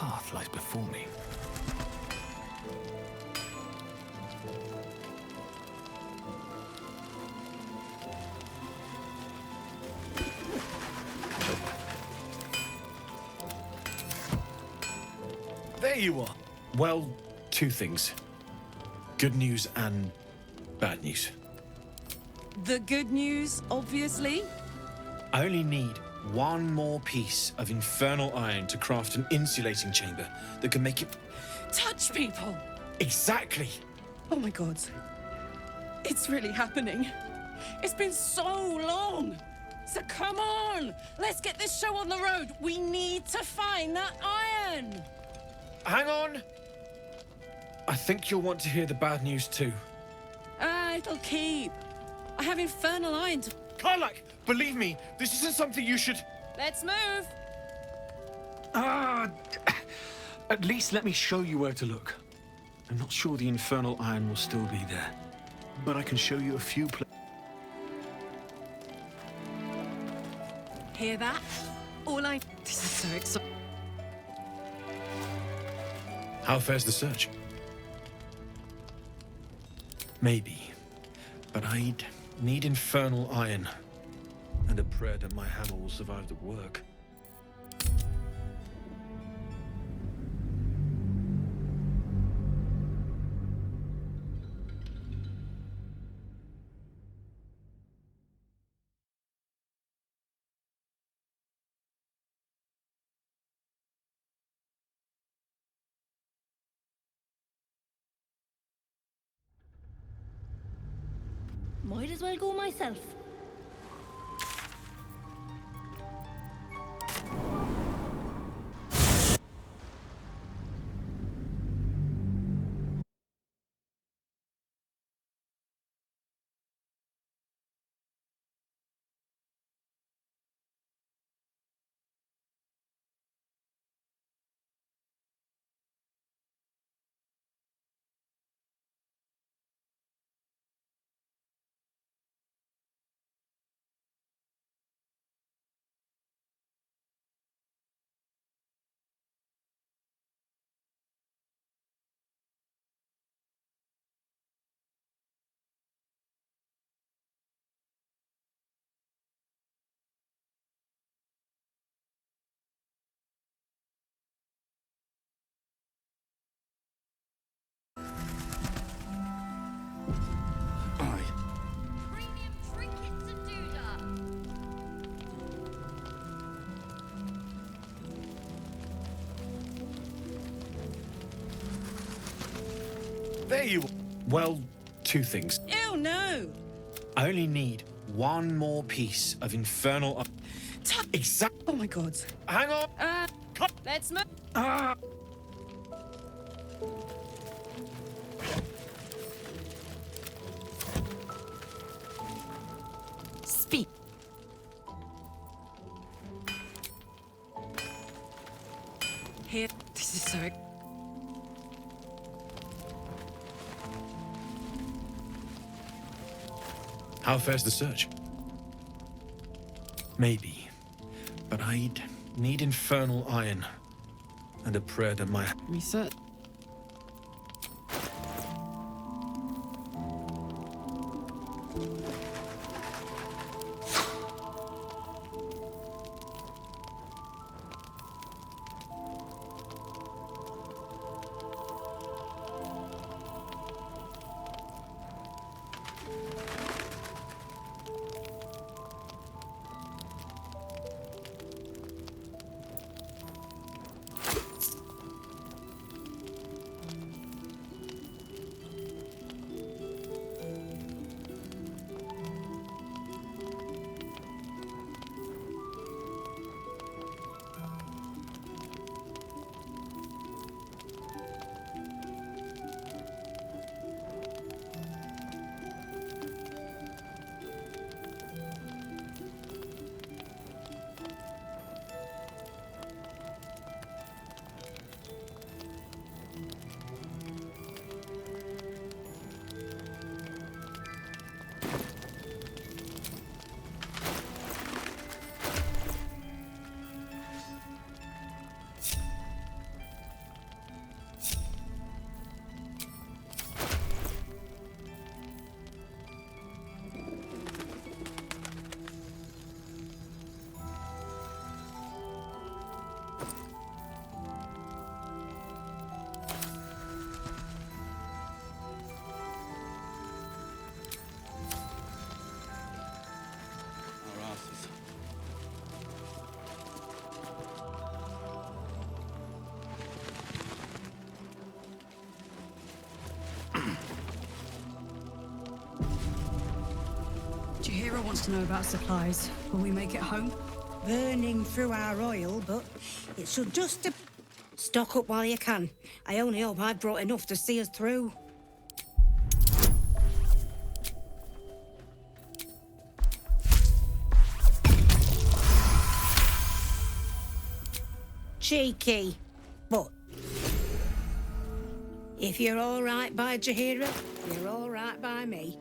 path lies before me. There you are. Well, two things. Good news and bad news. The good news, obviously. I only need one more piece of infernal iron to craft an insulating chamber that can make it... Touch people! Exactly! Oh my god. It's really happening. It's been so long! So come on! Let's get this show on the road! We need to find that iron! Hang on! I think you'll want to hear the bad news too. It'll keep. I have infernal iron to... Karlach, believe me, this isn't something you should... Let's move! At least let me show you where to look. I'm not sure the infernal iron will still be there, but I can show you a few places. Hear that? This is so exciting. How fares the search? Maybe, but I'd need infernal iron and a prayer that my hammer will survive the work. Might as well go myself. Premium trinkets and doodah. There you are. Well, two things. Ew, no! I only need one more piece of infernal... Exact... Oh my god. Hang on! Let's move. Speak. Here. This is so... How fares the search? Maybe, but I'd need infernal iron and a prayer that my... Research. wants to know about supplies. Will we make it home? Burning through our oil, but it should just... Stock up while you can. I only hope I've brought enough to see us through. Cheeky, but if you're all right by Jahira, you're all right by me.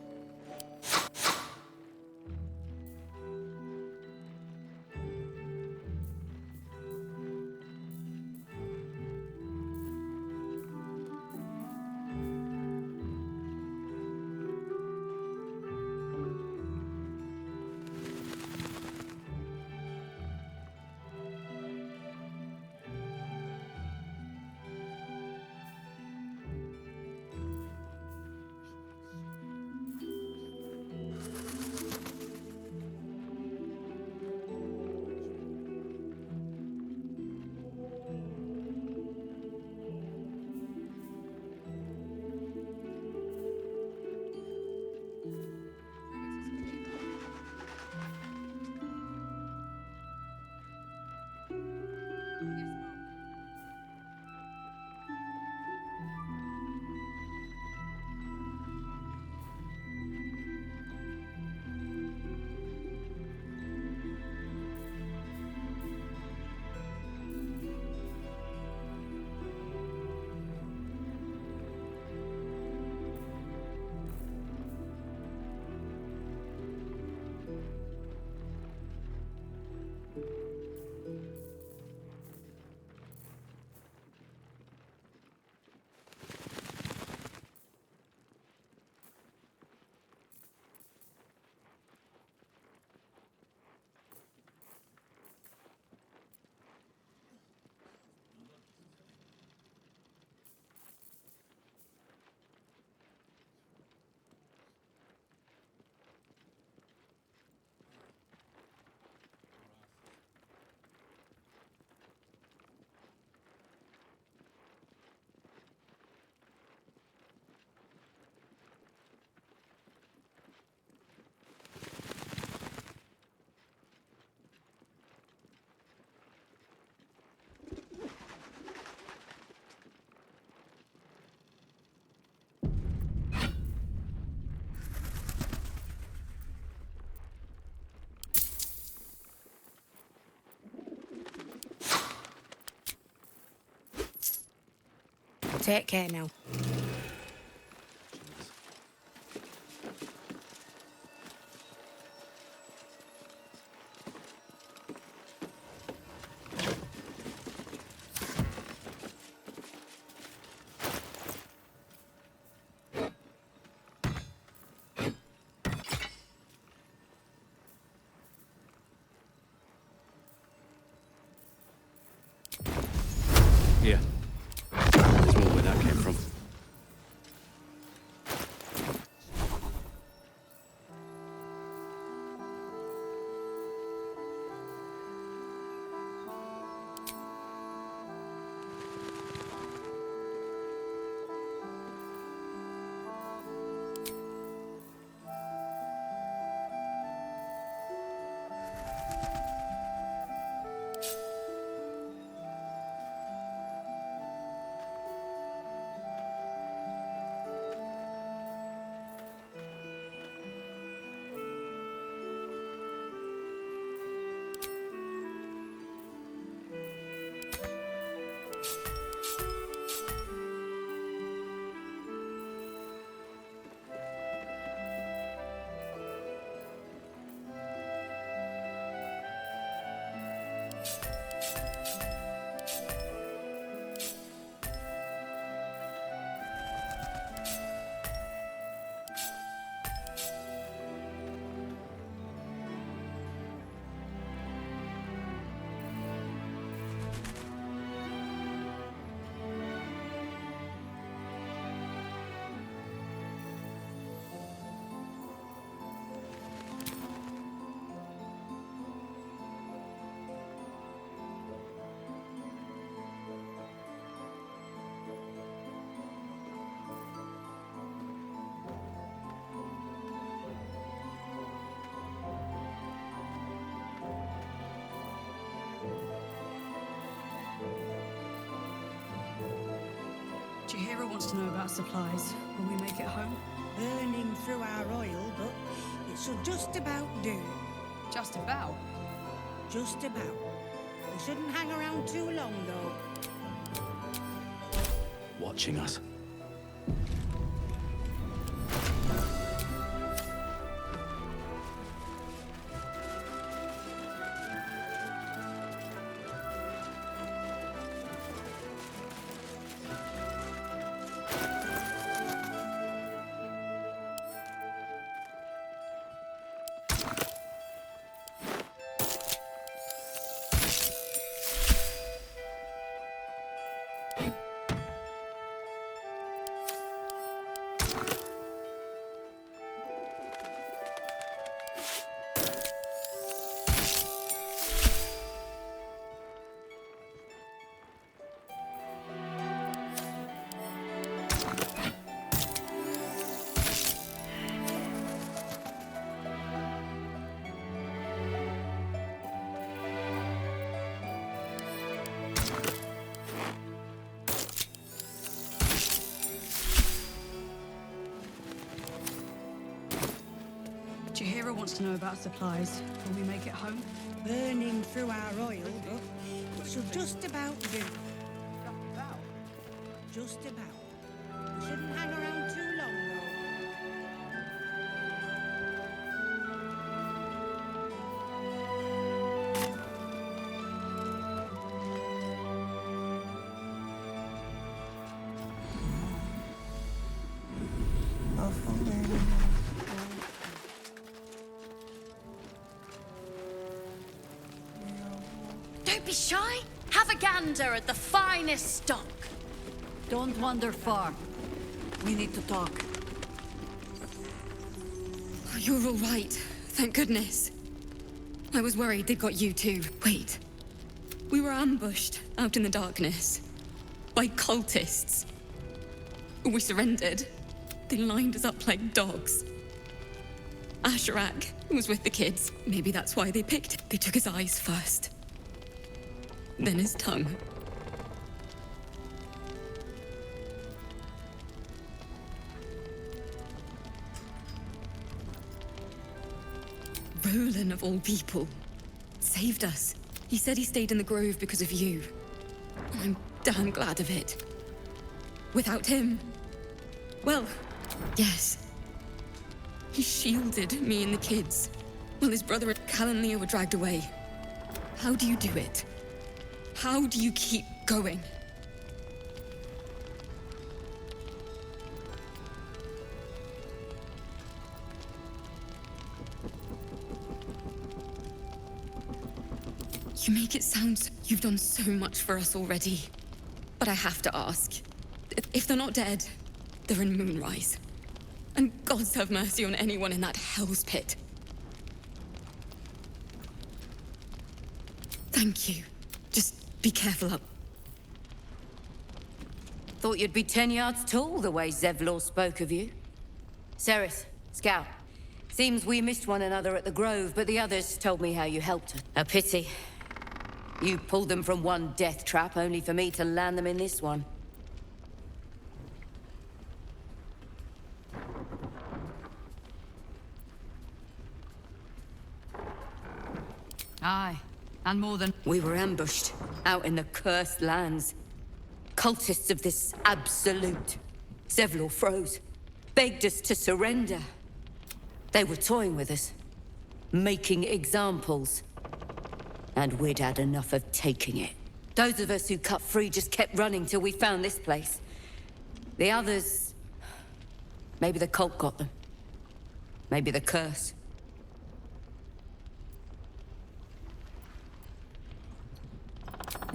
Take care now. Yeah. There's more where that came from. Chihiro wants to know about supplies. Will we make it home? Burning through our oil, but it should just about do. Just about. Just about. We shouldn't hang around too long, though. Watching us. Chihiro wants to know about supplies. Will we make it home? Burning through our oil, but it should just about do. Just about. We shouldn't hang around too long, though. Don't be shy. Have a gander at the finest stock. Don't wander far. We need to talk. Oh, you're all right. Thank goodness. I was worried they'd got you too. Wait. We were ambushed out in the darkness. By cultists. We surrendered. They lined us up like dogs. Asherak was with the kids. Maybe that's why they picked. They took his eyes first. Then his tongue. Roland, of all people, saved us. He said he stayed in the grove because of you. I'm damn glad of it. Without him, well, yes. He shielded me and the kids, while his brother and Cal and Leah were dragged away. How do you do it? How do you keep going? You make it sound you've done so much for us already. But I have to ask. If they're not dead, they're in Moonrise. And gods have mercy on anyone in that hell's pit. Thank you. Just be careful up. Thought you'd be 10 yards tall the way Zevlor spoke of you. Ceres, Scout. Seems we missed one another at the Grove, but the others told me how you helped her. A pity. You pulled them from one death trap, only for me to land them in this one. Aye, and more than... We were ambushed, out in the cursed lands. Cultists of this absolute. Zevlor froze, begged us to surrender. They were toying with us, making examples. And we'd had enough of taking it. Those of us who cut free just kept running till we found this place. The others... maybe the cult got them. Maybe the curse.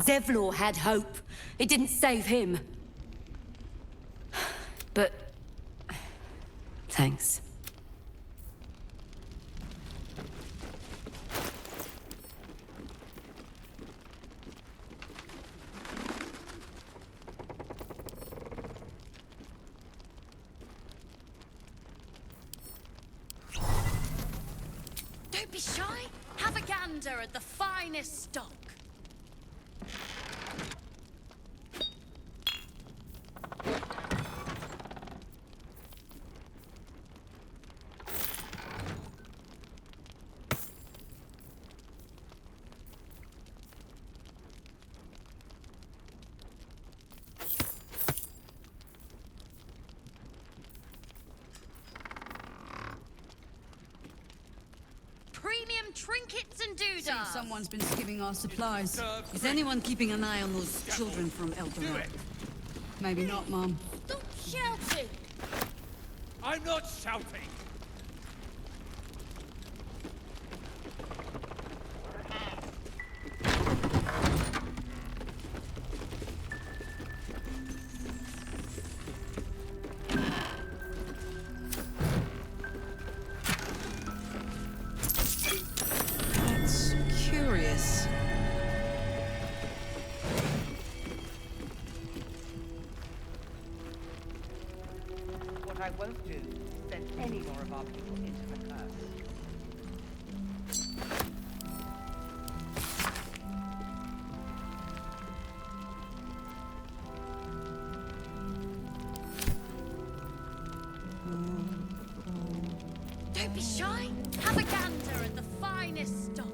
Zevlor had hope. It didn't save him. But... thanks. Don't be shy. Have a gander at the finest stock. trinkets and Seems doodads. someone's been skimming our supplies. Is anyone keeping an eye on those children from Eldorado? Maybe not, Mom. Stop shouting. I'm not shouting! That's curious. What I won't do is send any more of our people into the curse. Don't be shy. Have a gander at the finest stock.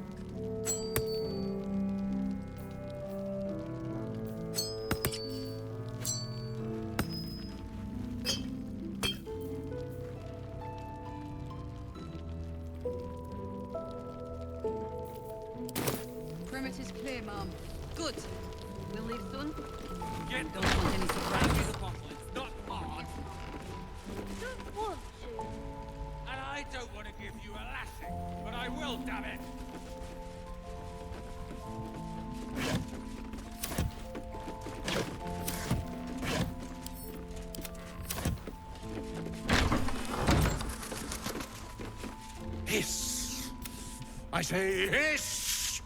Perimeter's clear, Mom. Good. We'll leave soon. Get the Don't want any surprises. the bottle. It's not hard. Don't want to. And I don't want to give you a lashing, but I will, damn it! Hiss! I say hiss!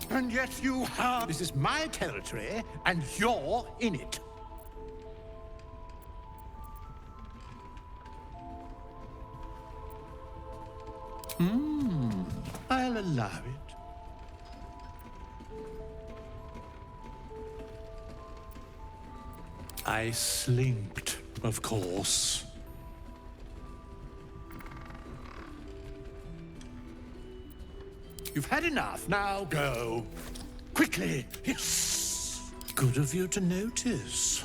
And yet you have... This is my territory, and you're in it. I'll allow it. I slinked, of course. You've had enough, now go. Quickly, yes. Good of you to notice.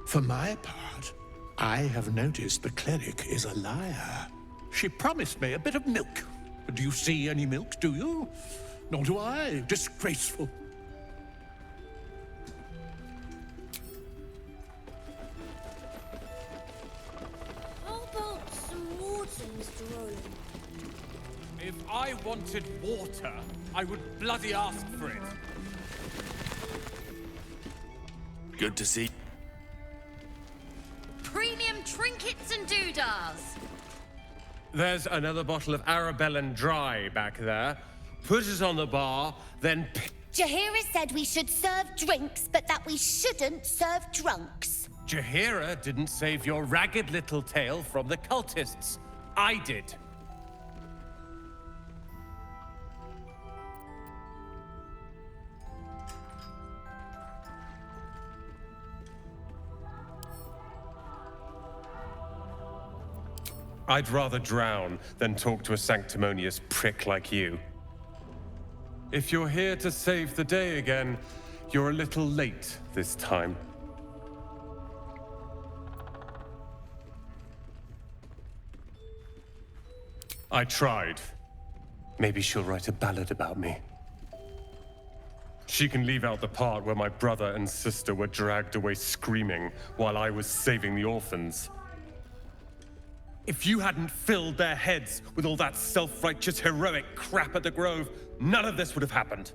For my part, I have noticed the cleric is a liar. She promised me a bit of milk. Do you see any milk, do you? Nor do I. Disgraceful. How about some water, Mr. Roland? If I wanted water, I would bloody ask for it. Good to see. Premium trinkets and doodads. There's another bottle of Arabellan Dry back there. Put it on the bar, then Jahira said we should serve drinks, but that we shouldn't serve drunks. Jahira didn't save your ragged little tail from the cultists. I did. I'd rather drown than talk to a sanctimonious prick like you. If you're here to save the day again, you're a little late this time. I tried. Maybe she'll write a ballad about me. She can leave out the part where my brother and sister were dragged away screaming while I was saving the orphans. If you hadn't filled their heads with all that self-righteous, heroic crap at the Grove, none of this would have happened.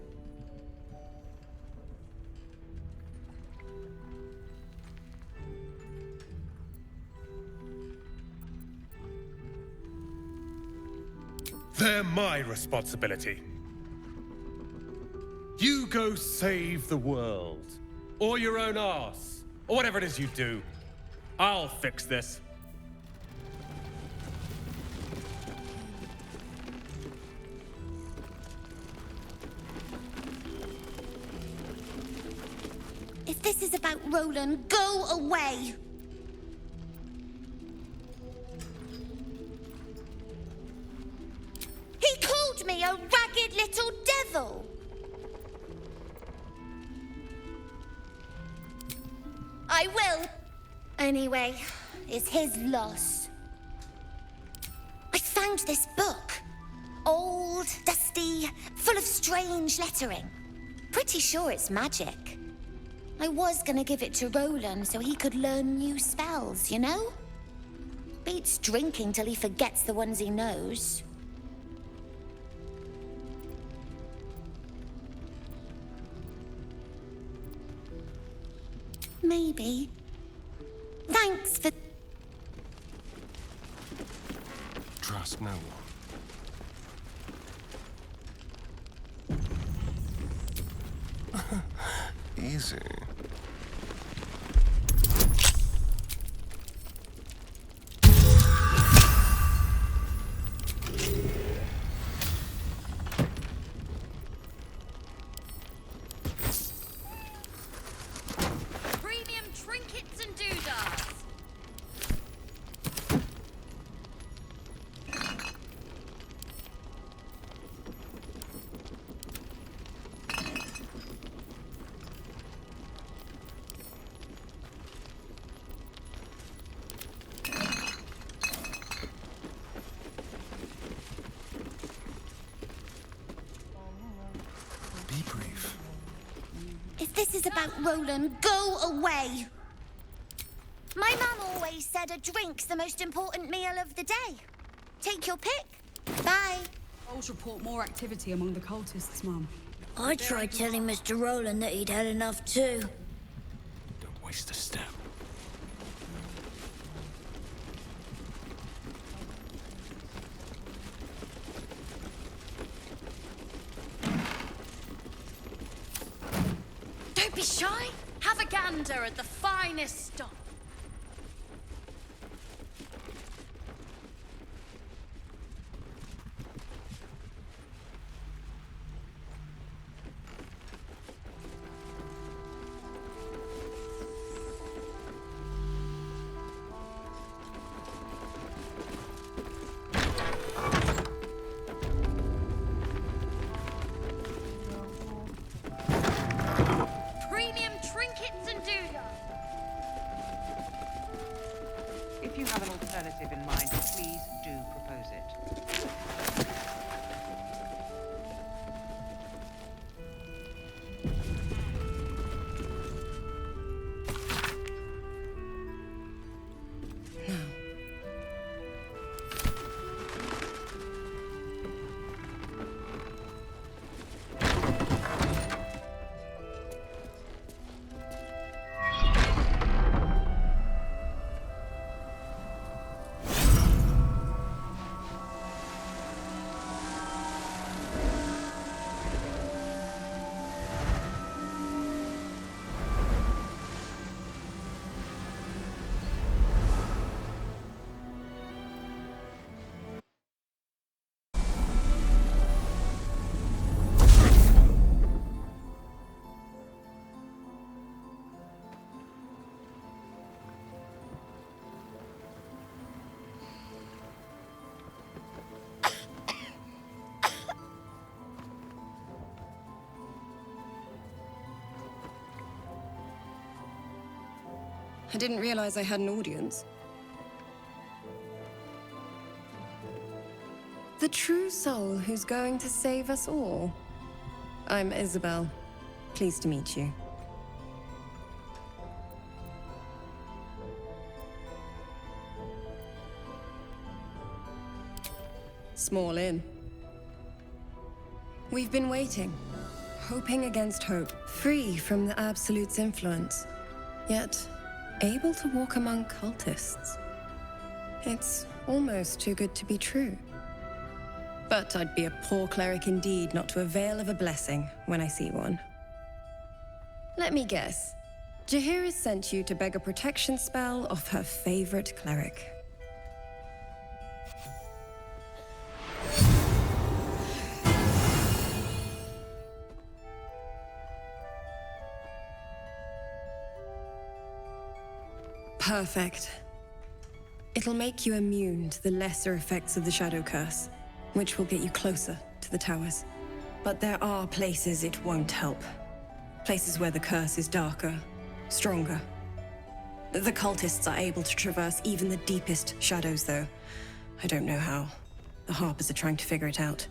They're my responsibility. You go save the world. Or your own arse. Or whatever it is you do. I'll fix this. If this is about Roland, go away! He called me a ragged little devil! I will. Anyway, it's his loss. I found this book. old, dusty, full of strange lettering. Pretty sure it's magic. I was gonna give it to Roland so he could learn new spells, you know? Beats drinking till he forgets the ones he knows. Maybe. Thanks for... Trust no one. Easy. Premium trinkets and doodads. Be brief. If this is about Roland, go away! My mum always said a drink's the most important meal of the day. Take your pick. Bye. Trolls report more activity among the cultists, Mum. I tried telling Mr. Roland that he'd had enough too. Don't waste a step. Don't be shy. Have a gander at the finest stock. Premium trinkets and doodads. If you have an alternative in mind, please do propose it. I didn't realize I had an audience. The true soul who's going to save us all. I'm Isabel. Pleased to meet you. Small inn. We've been waiting, hoping against hope, free from the Absolute's influence, yet able to walk among cultists. It's almost too good to be true. But I'd be a poor cleric indeed not to avail of a blessing when I see one. Let me guess. Jaheira sent you to beg a protection spell off her favorite cleric. Perfect. It'll make you immune to the lesser effects of the Shadow Curse, which will get you closer to the towers. But there are places it won't help. Places where the curse is darker, stronger. The cultists are able to traverse even the deepest shadows, though. I don't know how. The Harpers are trying to figure it out.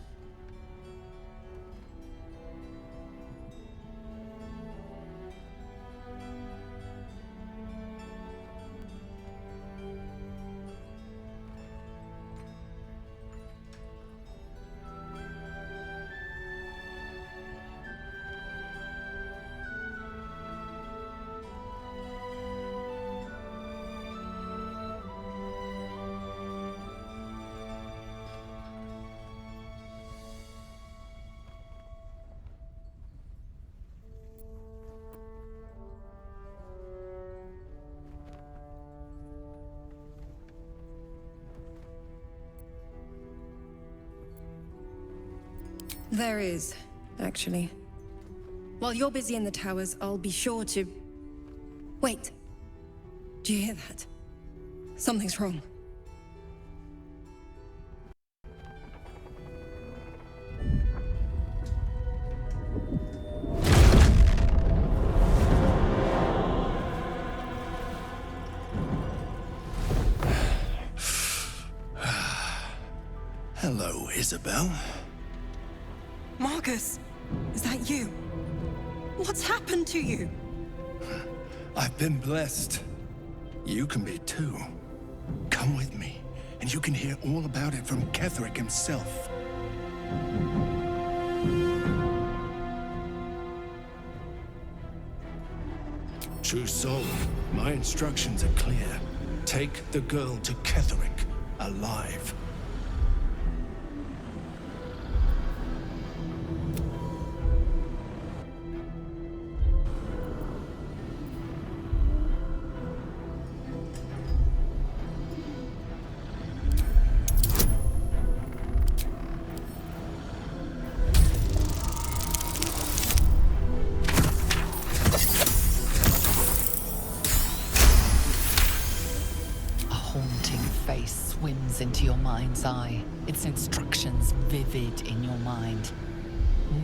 There is, actually. While you're busy in the towers, I'll be sure to... Wait. Do you hear that? Something's wrong. Hello, Isabel. Marcus, is that you? What's happened to you? I've been blessed. You can be too. Come with me, and you can hear all about it from Ketheric himself. True soul, my instructions are clear. Take the girl to Ketheric, alive. Into your mind's eye, its instructions vivid in your mind.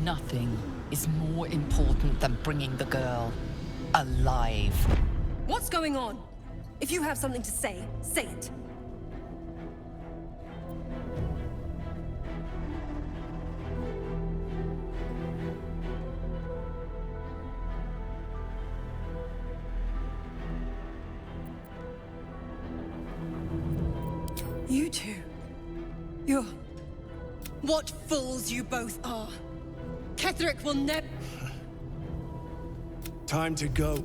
Nothing is more important than bringing the girl alive. What's going on? If you have something to say, say it. You two. You're... What fools you both are. Ketheric will never... Time to go.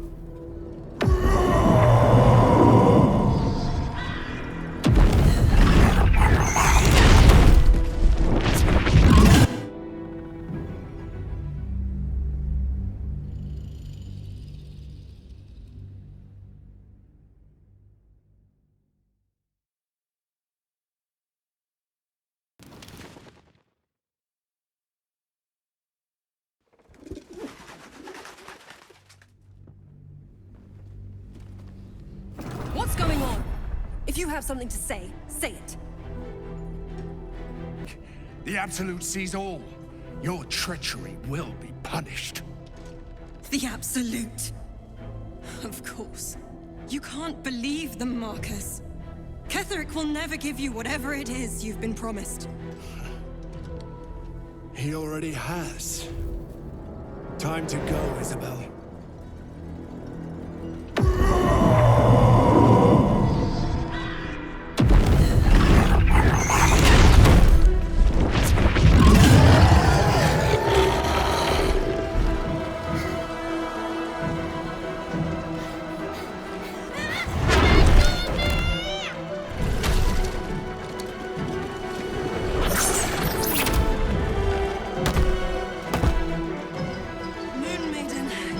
What's going on? If you have something to say, say it. The Absolute sees all. Your treachery will be punished. The Absolute. Of course. You can't believe them, Marcus. Ketheric will never give you whatever it is you've been promised. He already has. Time to go, Isabel.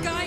Guide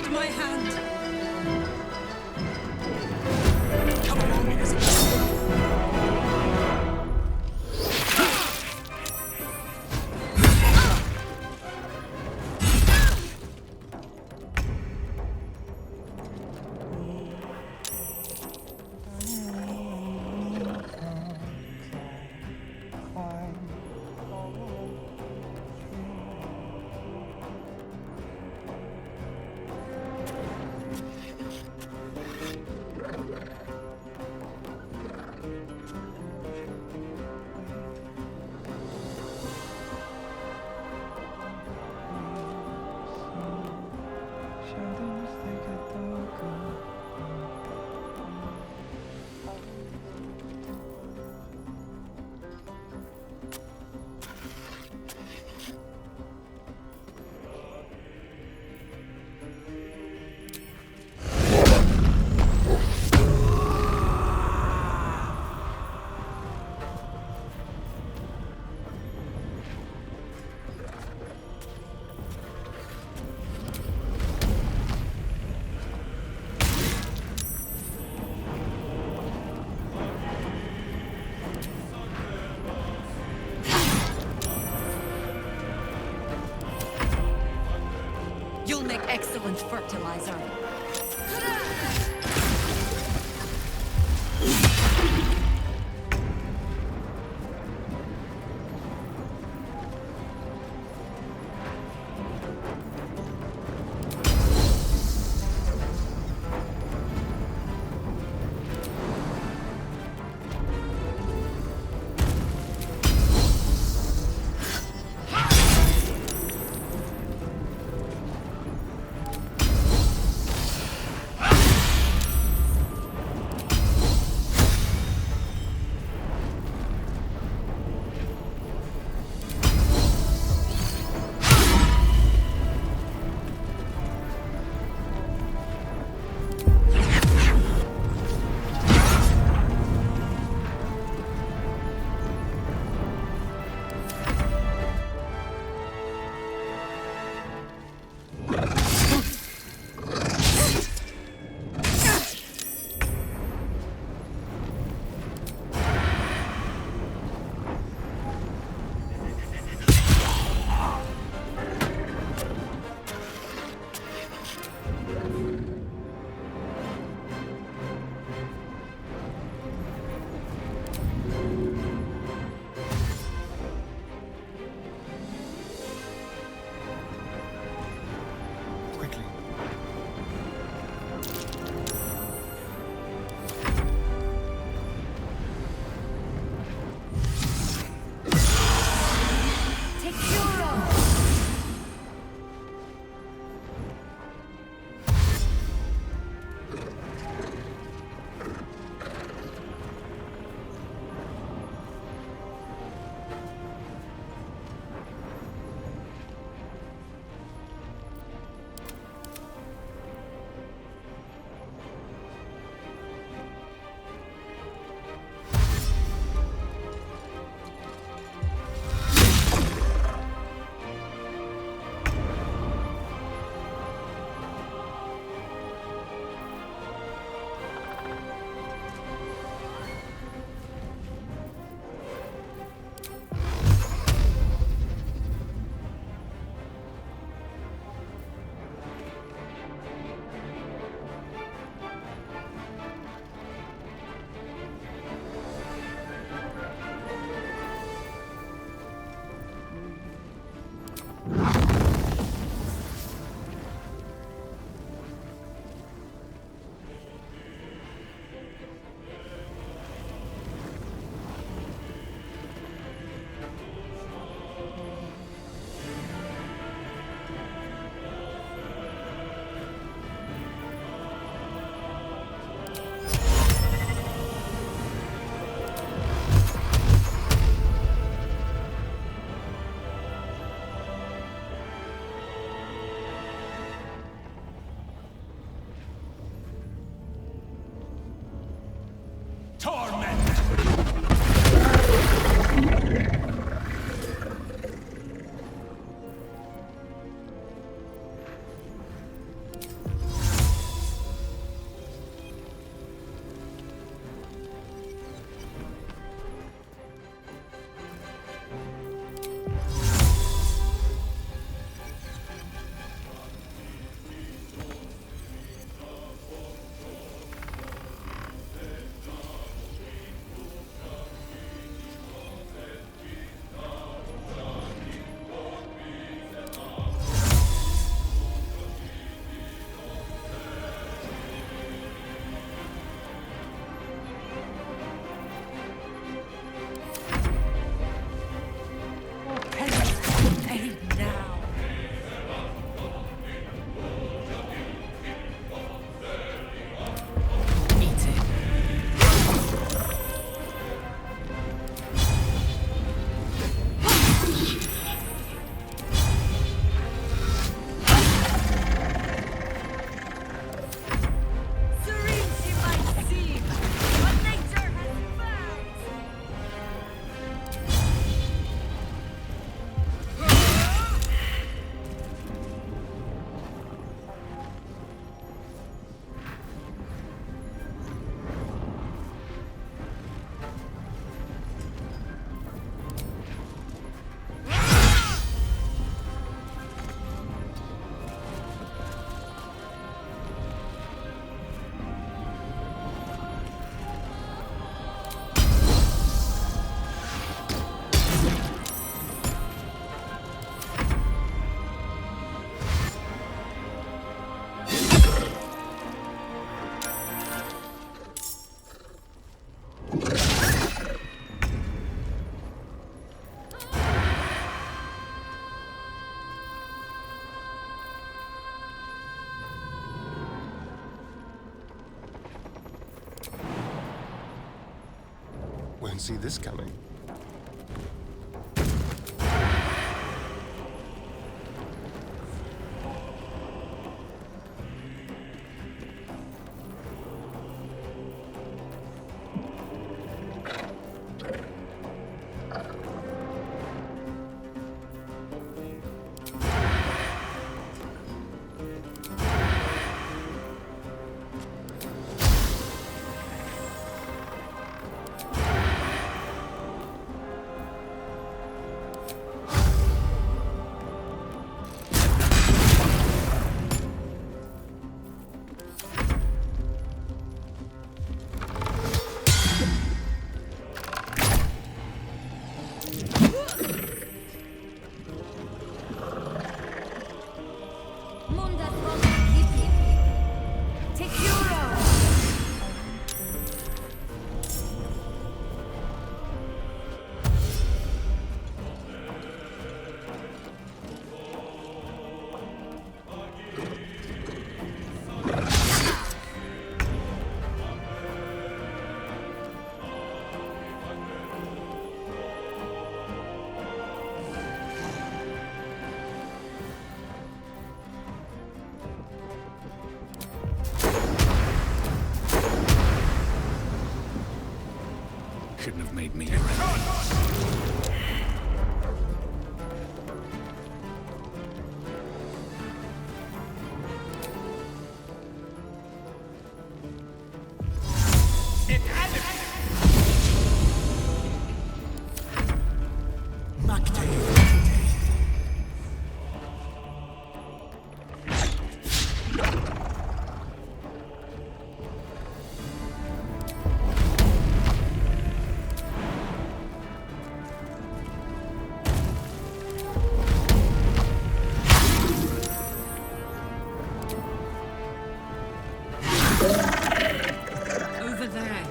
You'll make excellent fertilizer. Didn't see this coming. Shouldn't have made me your enemy. Over there.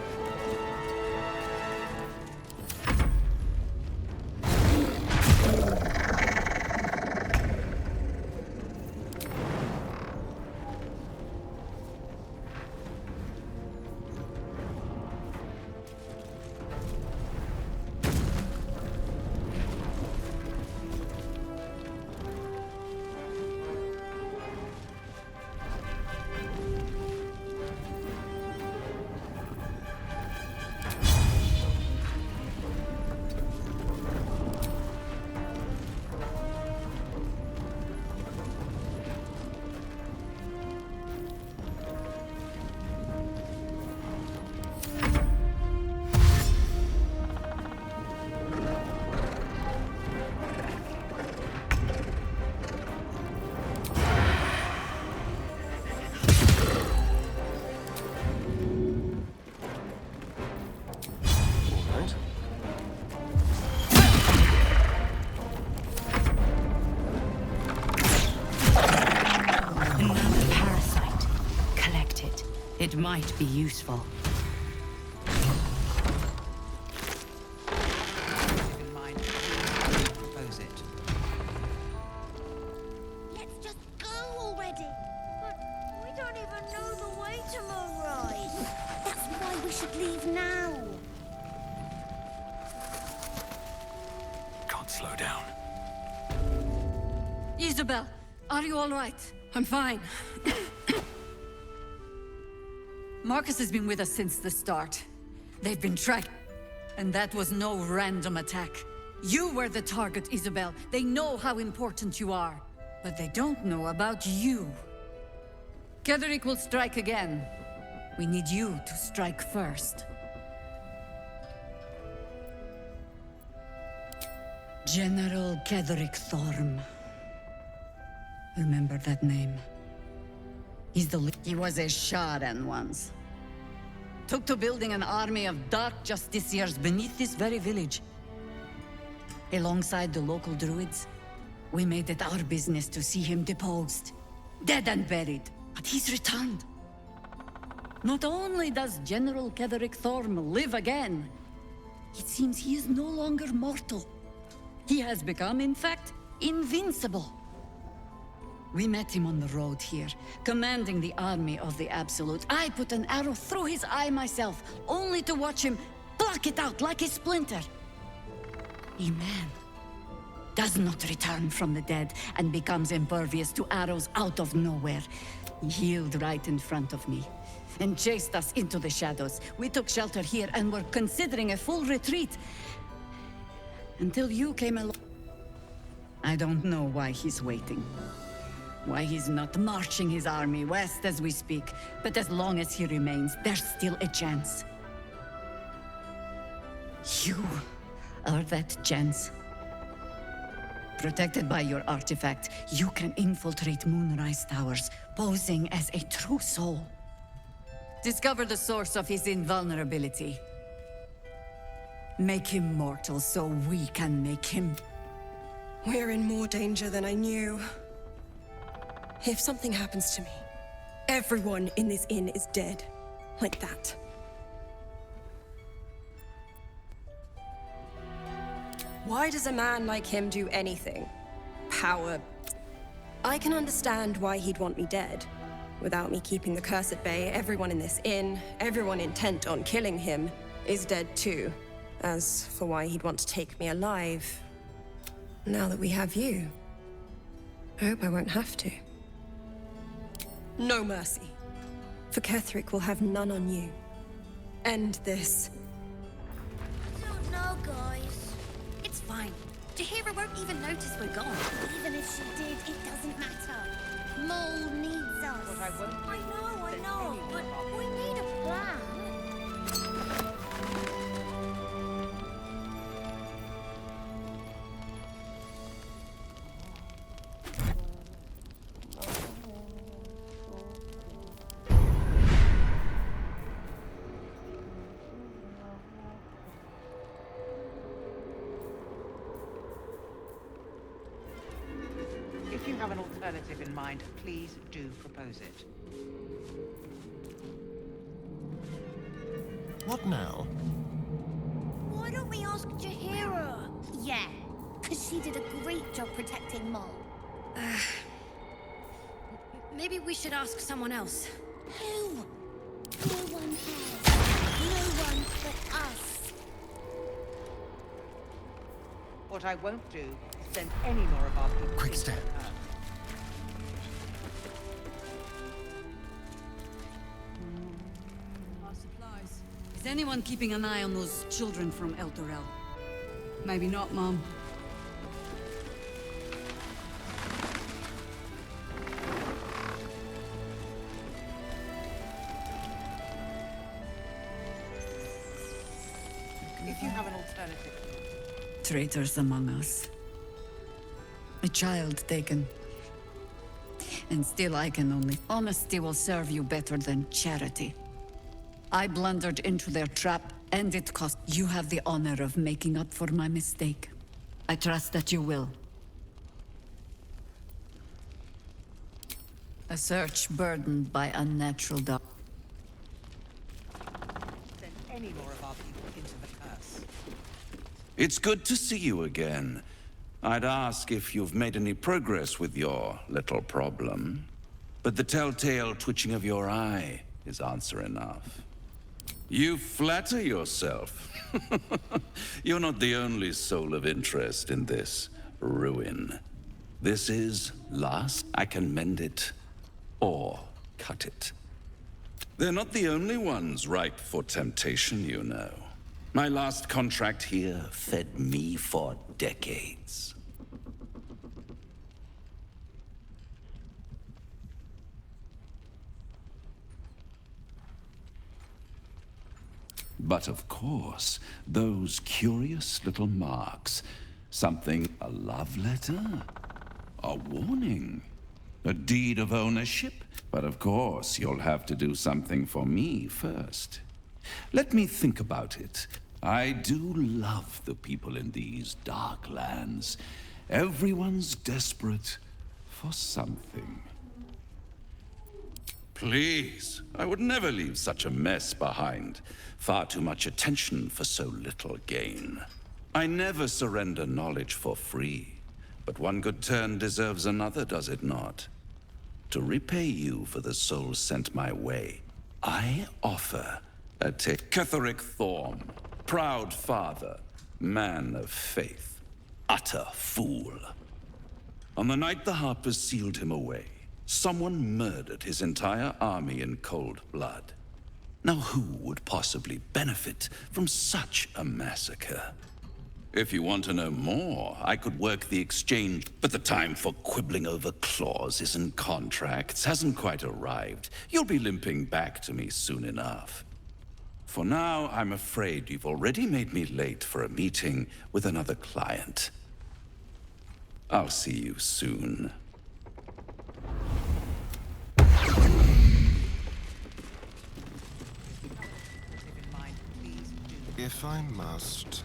It might be useful. In mind, please propose it. Let's just go already. But we don't even know the way to Moonrise. That's why we should leave now. Can't slow down. Isabel, are you all right? I'm fine. Marcus has been with us since the start. They've been tracked, and that was no random attack. You were the target, Isabel. They know how important you are, but they don't know about you. Ketheric will strike again. We need you to strike first. General Ketheric Thorm. Remember that name. He was a Sharan once. Took to building an army of dark justiciars beneath this very village. Alongside the local druids, we made it our business to see him deposed. Dead and buried, but he's returned. Not only does General Ketheric Thorm live again, it seems he is no longer mortal. He has become, in fact, invincible. We met him on the road here, commanding the army of the Absolute. I put an arrow through his eye myself, only to watch him pluck pluck it out like a splinter. A man does not return from the dead and becomes impervious to arrows out of nowhere. He healed right in front of me and chased us into the shadows. We took shelter here and were considering a full retreat until you came along. I don't know why he's waiting. Why he's not marching his army west as we speak. But as long as he remains, there's still a chance. You are that chance. Protected by your artifact, you can infiltrate Moonrise Towers, posing as a true soul. Discover the source of his invulnerability. Make him mortal so we can make him. We're in more danger than I knew. If something happens to me, everyone in this inn is dead. Like that. Why does a man like him do anything? Power. I can understand why he'd want me dead. Without me keeping the curse at bay, everyone in this inn, everyone intent on killing him, is dead too. As for why he'd want to take me alive, now that we have you, I hope I won't have to. No mercy. For Ketherick will have none on you. End this. I don't know, guys. It's fine. Jahira won't even notice we're gone. Even if she did, it doesn't matter. Mole needs us. What I won't do I know, but we need a plan. If you have an alternative in mind, please do propose it. What now? Why don't we ask Jahira? Yeah, because she did a great job protecting Mole. Maybe we should ask someone else. Who? No one cares. No one but us. What I won't do is send any more of our people. Quick step. Our supplies. Is anyone keeping an eye on those children from El Dorel? Maybe not, Mom. If you have an alternative. Traitors among us. A child taken. And still I can only... Honesty will serve you better than charity. I blundered into their trap, and it cost... You have the honor of making up for my mistake. I trust that you will. A search burdened by unnatural doubt. Send any more of our people into the curse. It's good to see you again. I'd ask if you've made any progress with your little problem. But the telltale twitching of your eye is answer enough. You flatter yourself. You're not the only soul of interest in this ruin. This is last. I can mend it or cut it. They're not the only ones ripe for temptation, you know. My last contract here fed me for decades. But of course, those curious little marks. Something, a love letter? A warning? A deed of ownership? But of course, you'll have to do something for me first. Let me think about it. I do love the people in these dark lands. Everyone's desperate for something. Please, I would never leave such a mess behind. Far too much attention for so little gain. I never surrender knowledge for free. But one good turn deserves another, does it not? To repay you for the souls sent my way, I offer a Ketherick Thorm. Proud father, man of faith, utter fool. On the night the Harpers sealed him away, someone murdered his entire army in cold blood. Now who would possibly benefit from such a massacre? If you want to know more, I could work the exchange, but the time for quibbling over clauses and contracts hasn't quite arrived. You'll be limping back to me soon enough. For now, I'm afraid you've already made me late for a meeting with another client. I'll see you soon. If I must.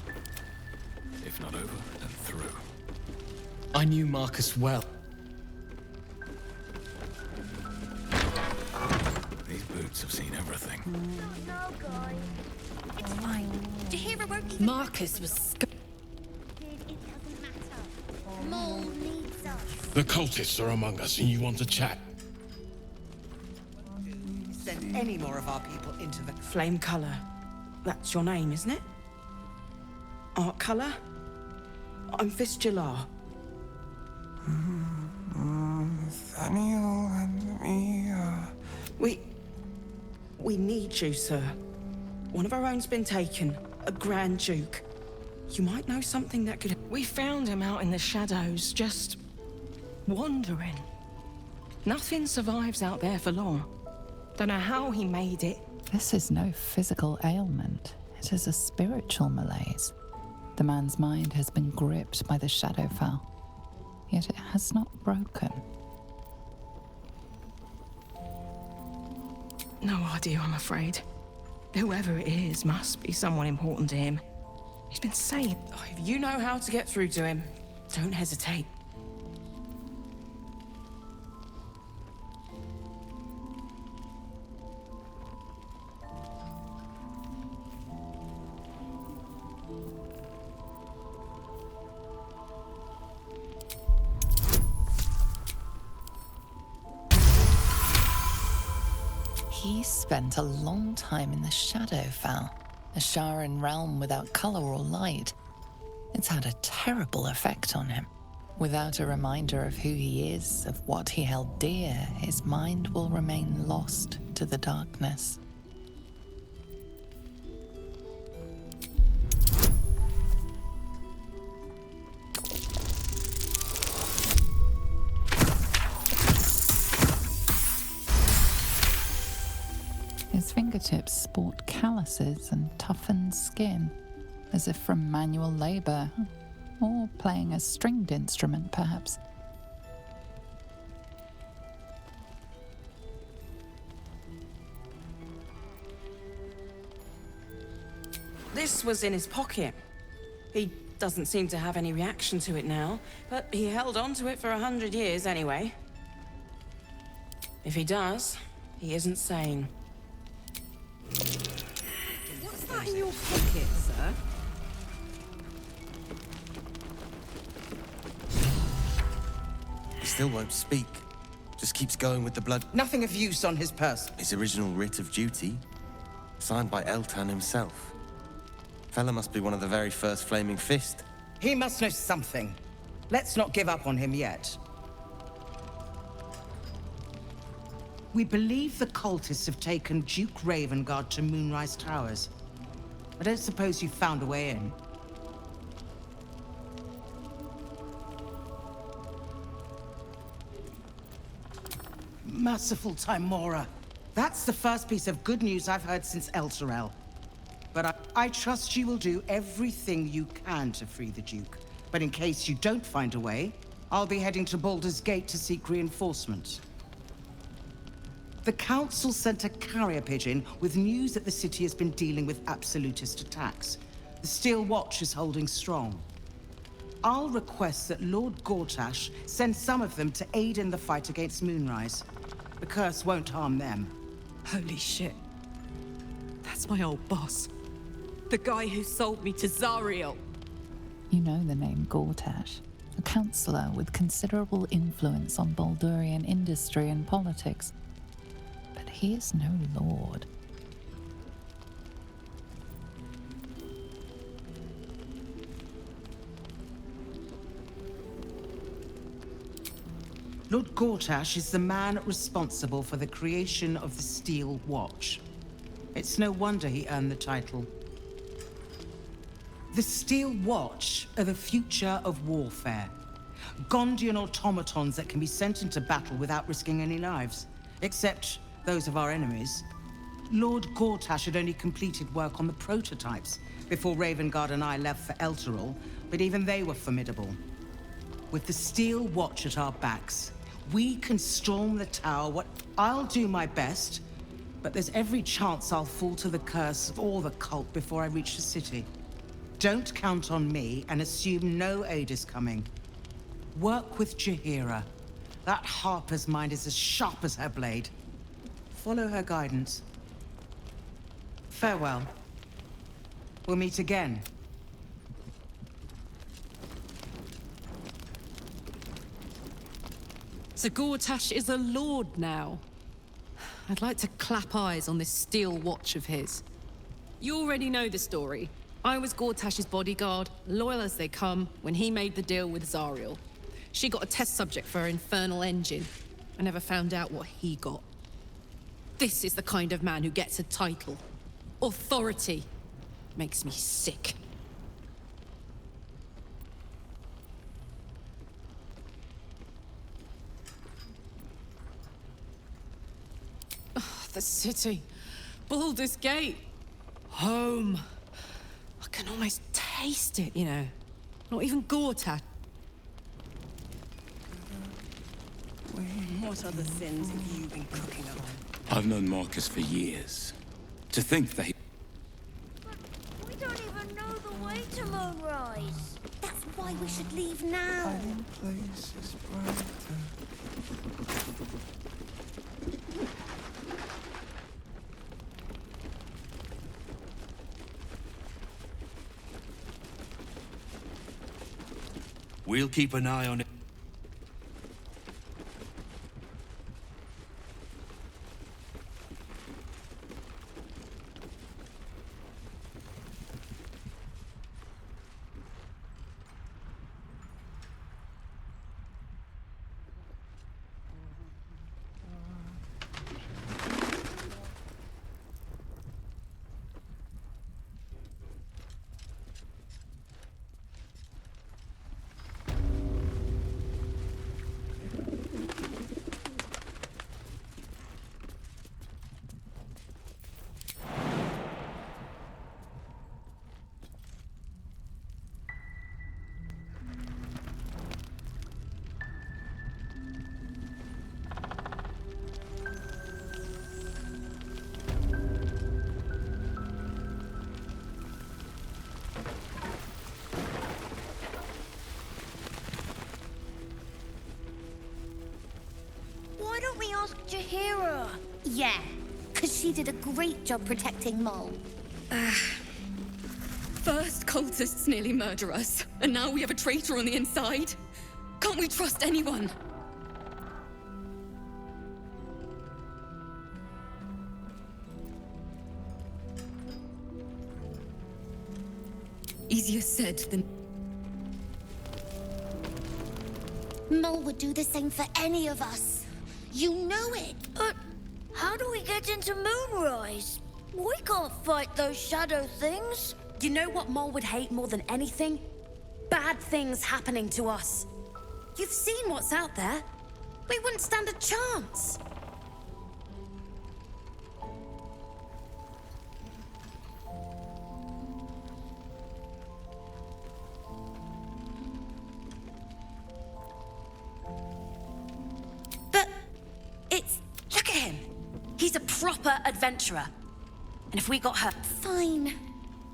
If not over, then through. I knew Marcus well. These boots have seen everything. No, guys. It's fine. Do you hear a word? Marcus was It doesn't matter. Mole needs us. The cultists are among us, and you want to chat. Send any more of our people into the... Flame colour. That's your name, isn't it? Art colour? I'm Fistula. Nathaniel and me We need you, sir. One of our own's been taken. A Grand Duke. You might know something that could... We found him out in the shadows, just... wandering. Nothing survives out there for long. Don't know how he made it. This is no physical ailment. It is a spiritual malaise. The man's mind has been gripped by the Shadowfell, yet it has not broken. No idea, I'm afraid. Whoever it is must be someone important to him. He's been saying, if you know how to get through to him, don't hesitate. He spent a long time in the Shadowfell, a Sharan realm without color or light. It's had a terrible effect on him. Without a reminder of who he is, of what he held dear, his mind will remain lost to the darkness. His fingertips sport calluses and toughened skin, as if from manual labor, or playing a stringed instrument, perhaps. This was in his pocket. He doesn't seem to have any reaction to it now, but he held on to it for 100 years anyway. If he does, he isn't sane. What's that in your pocket, sir? He still won't speak. Just keeps going with the blood. Nothing of use on his person. His original writ of duty, signed by Eltan himself. Fella must be one of the very first Flaming Fist. He must know something. Let's not give up on him yet. We believe the cultists have taken Duke Ravengard to Moonrise Towers. I don't suppose you found a way in. Merciful Timora. That's the first piece of good news I've heard since Elturel. But I trust you will do everything you can to free the Duke. But in case you don't find a way, I'll be heading to Baldur's Gate to seek reinforcements. The Council sent a carrier pigeon with news that the city has been dealing with absolutist attacks. The Steel Watch is holding strong. I'll request that Lord Gortash send some of them to aid in the fight against Moonrise. The curse won't harm them. Holy shit. That's my old boss. The guy who sold me to Zariel. You know the name Gortash, a councillor with considerable influence on Baldurian industry and politics. He is no lord. Lord Gortash is the man responsible for the creation of the Steel Watch. It's no wonder he earned the title. The Steel Watch are the future of warfare. Gondian automatons that can be sent into battle without risking any lives, except those of our enemies. Lord Gortash had only completed work on the prototypes before Ravengard and I left for Elturel, but even they were formidable. With the Steel Watch at our backs, we can storm the tower. I'll do my best, but there's every chance I'll fall to the curse of all the cult before I reach the city. Don't count on me and assume no aid is coming. Work with Jaheira. That Harper's mind is as sharp as her blade. Follow her guidance. Farewell. We'll meet again. So Gortash is a lord now. I'd like to clap eyes on this steel watch of his. You already know the story. I was Gortash's bodyguard, loyal as they come, when he made the deal with Zariel. She got a test subject for her infernal engine. I never found out what he got. This is the kind of man who gets a title. Authority. Makes me sick. Oh, the city. Baldur's Gate. Home. I can almost taste it, you know. Not even Gortash. What other sins have you been cooking up? I've known Marcus for years. To think that he... We don't even know the way to Moonrise. That's why we should leave now. Hiding places brighter. We'll keep an eye on it. Why don't we ask Jaheira? Yeah, because she did a great job protecting Mol. First cultists nearly murder us, and now we have a traitor on the inside. Can't we trust anyone? Easier said than... Mol would do the same for any of us. You know it. But how do we get into Moonrise? We can't fight those shadow things. You know what Mol would hate more than anything? Bad things happening to us. You've seen what's out there. We wouldn't stand a chance. But look at him. He's a proper adventurer. And if we got hurt... Fine.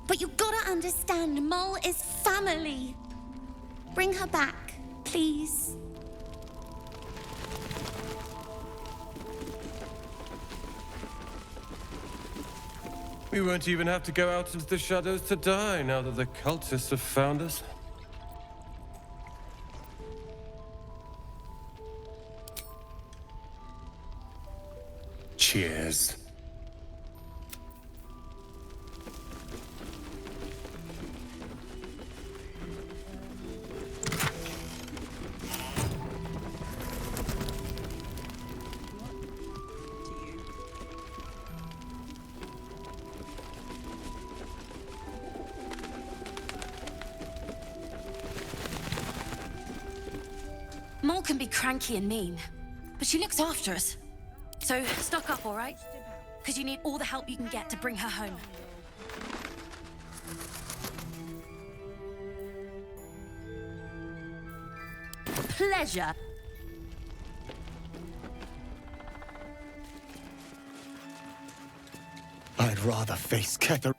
But you gotta understand, Mol is family. Bring her back, please. We won't even have to go out into the shadows to die now that the cultists have found us. Cheers. Mole can be cranky and mean, but she looks after us. So stock up, all right? Because you need all the help you can get to bring her home. Pleasure. I'd rather face Kether.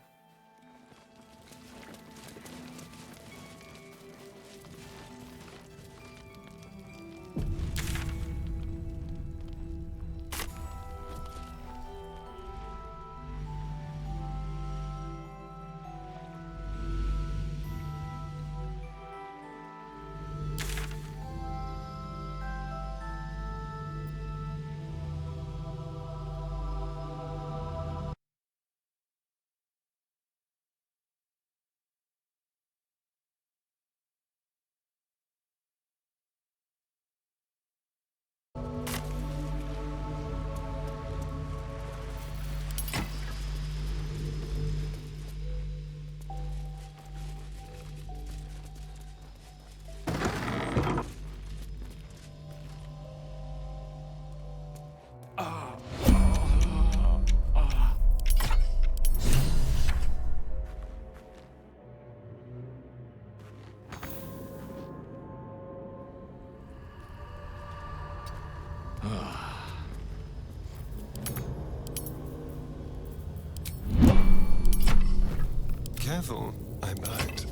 Careful, I bite.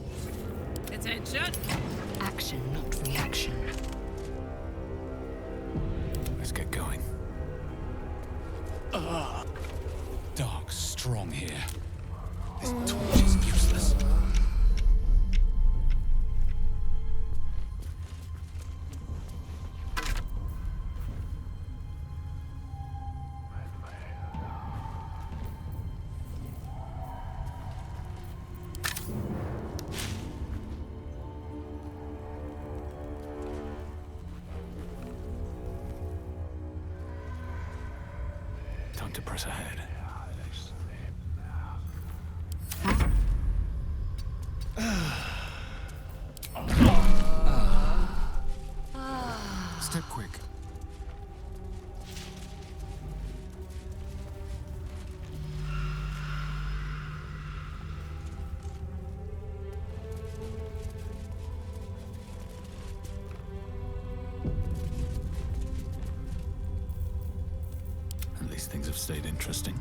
Attention. Action, not reaction. Let's get going. Dark, strong here. This torch is useless. Time to press ahead. Step quick. At least things have stayed interesting.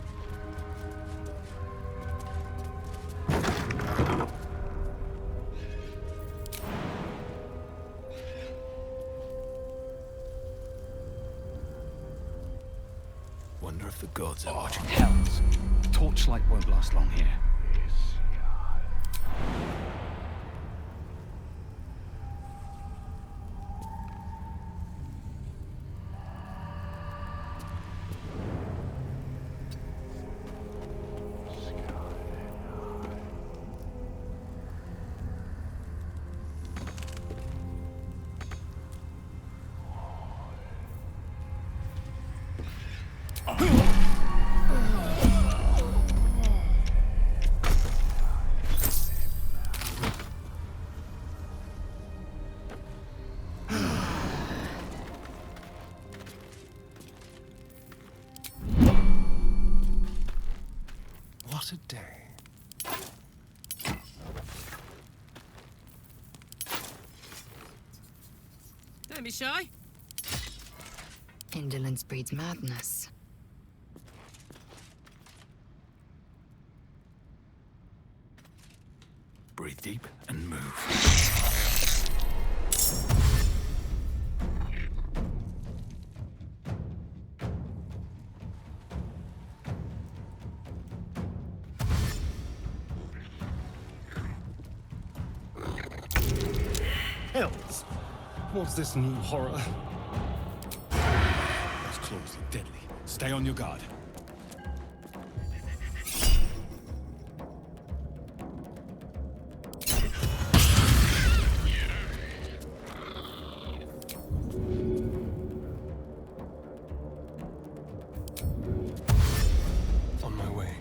Wonder if the gods are watching. Hells. Torchlight won't last long here. What a day. Don't be shy. Indolence breeds madness. Breathe deep and move. Hells! What's this new horror? Those claws are deadly. Stay on your guard. On my way.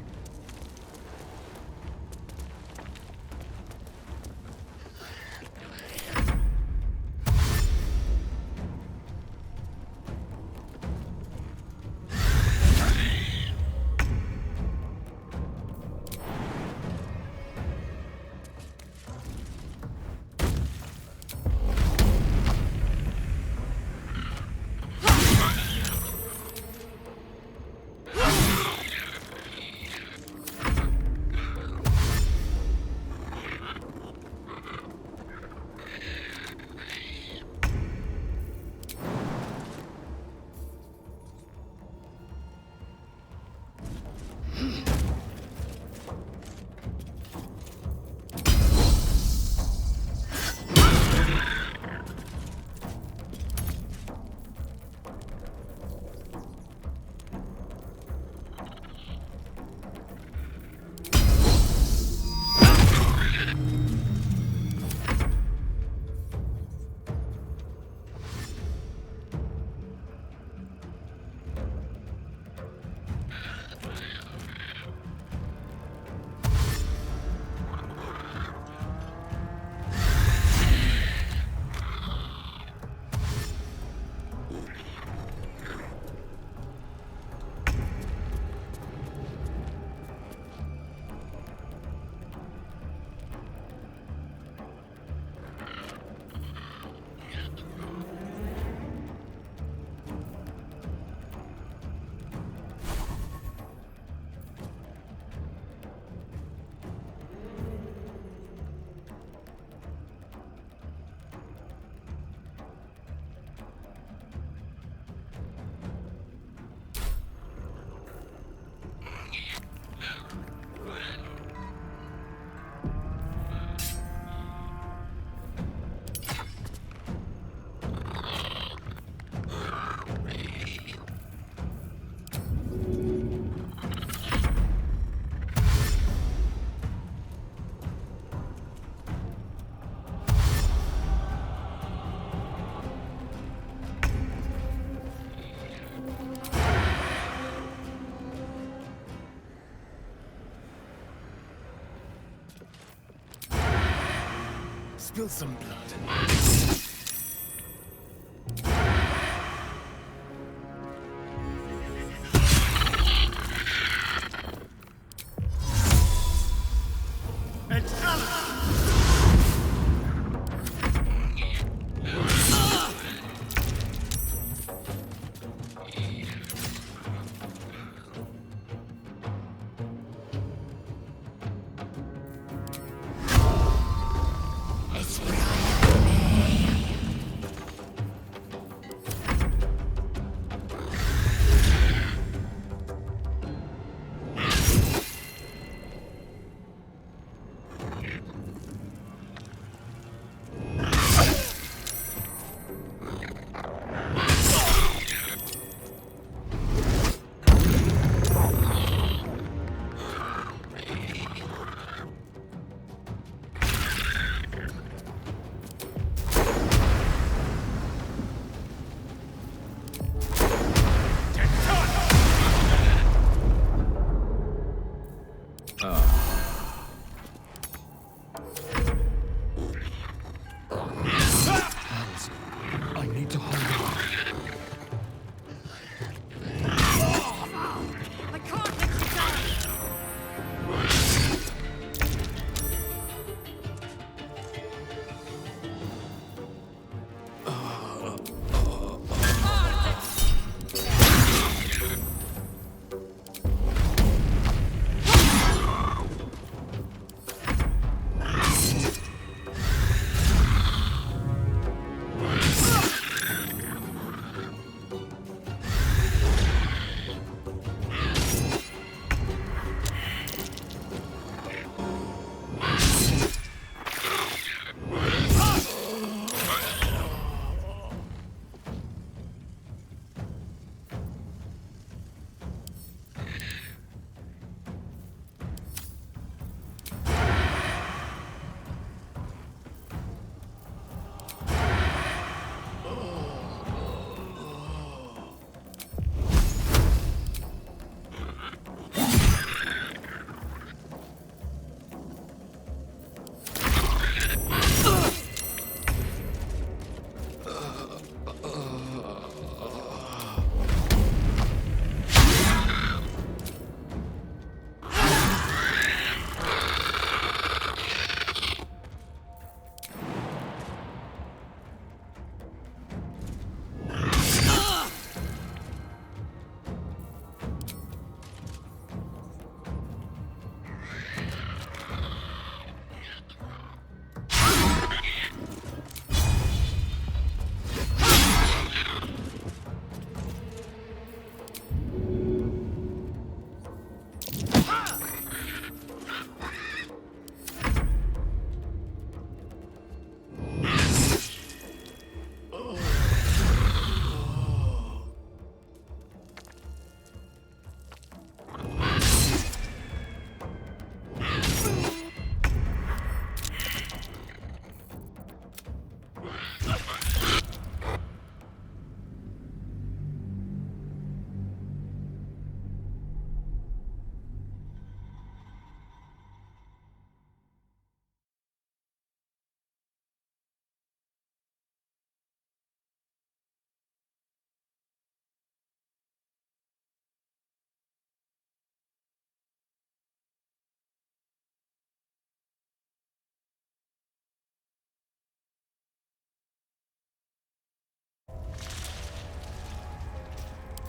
Spill some blood.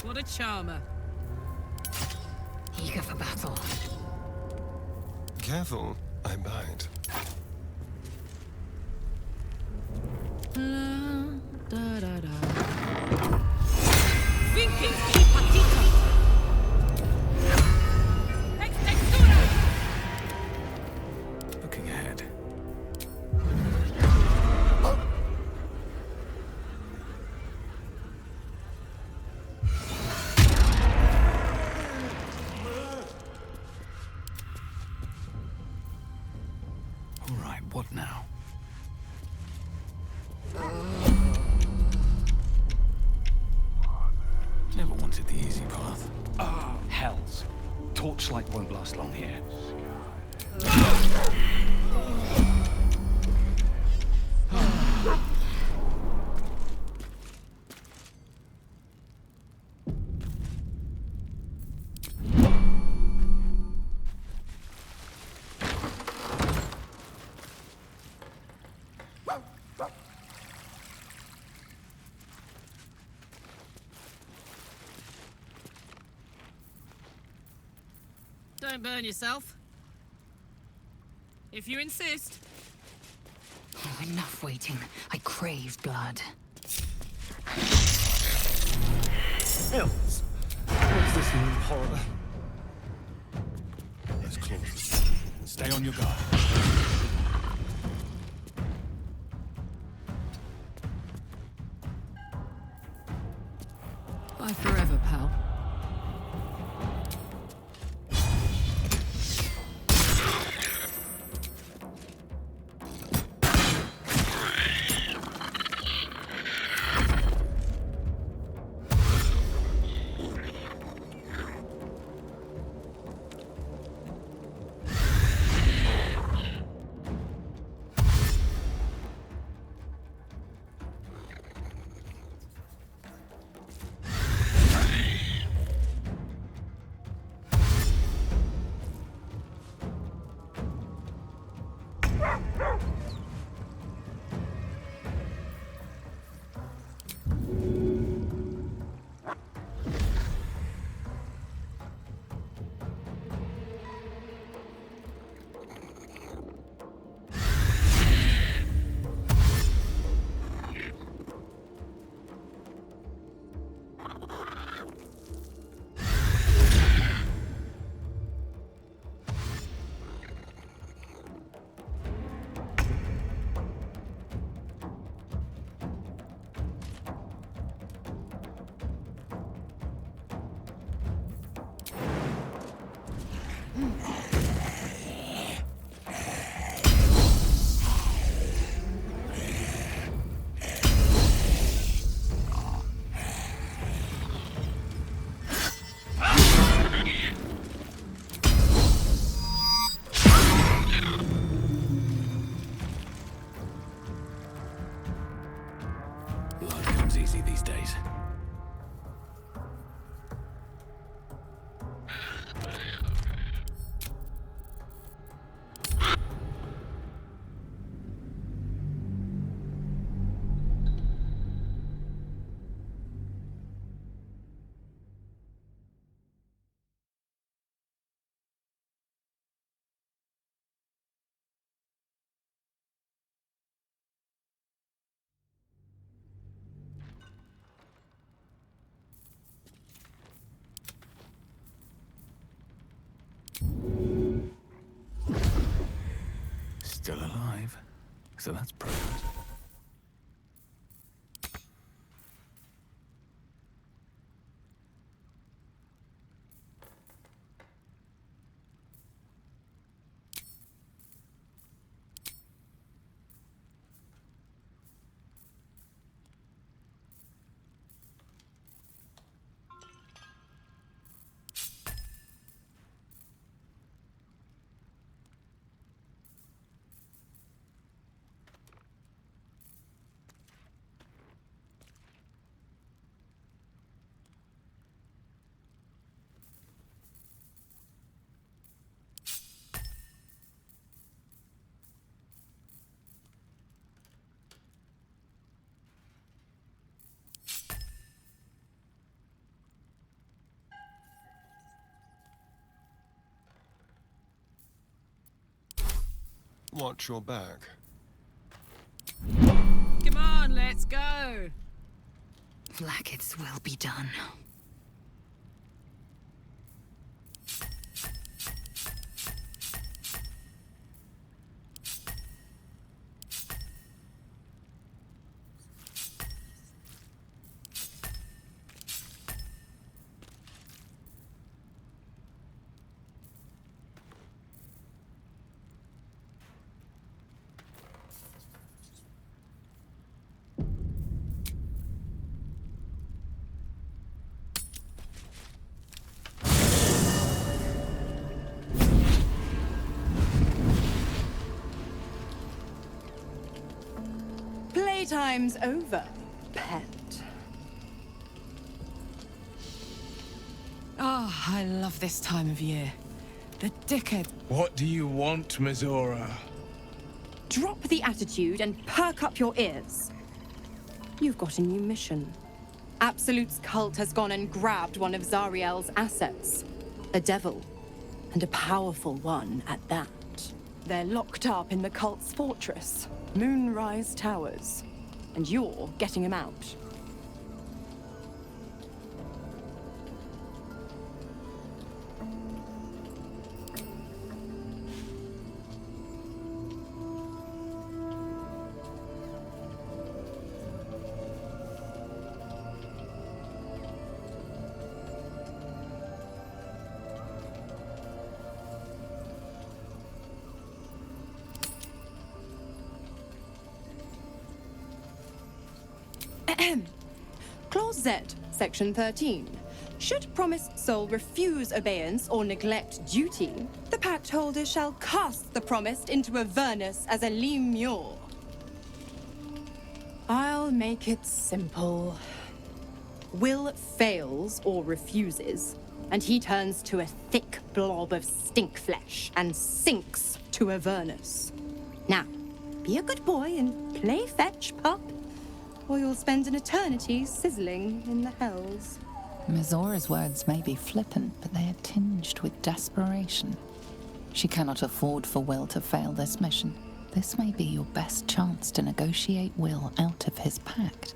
What a charmer. Eager for battle. Careful, I bite. Looking ahead. All right, what now? Never wanted the easy path. Ah, hells. Torchlight won't last long here. Don't burn yourself. If you insist. Oh, enough waiting. I crave blood. Elves! What's this new horror? Those claws. Stay on your guard. Bye forever, pal. Easy these days. Still alive, so that's progress. Watch your back. Come on, let's go. Blackets will be done. Playtime's over, pet. Oh, I love this time of year. The dickhead. What do you want, Mizora? Drop the attitude and perk up your ears. You've got a new mission. Absolute's cult has gone and grabbed one of Zariel's assets. A devil. And a powerful one at that. They're locked up in the cult's fortress, Moonrise Towers. And you're getting them out. Clause Z, Section 13. Should promised soul refuse obeyance or neglect duty, the pact holder shall cast the promised into Avernus as a lemure. I'll make it simple. Will fails or refuses, and he turns to a thick blob of stink flesh and sinks to Avernus. Now, be a good boy and play fetch, pup, or you'll spend an eternity sizzling in the hells. Mizora's words may be flippant, but they are tinged with desperation. She cannot afford for Will to fail this mission. This may be your best chance to negotiate Will out of his pact.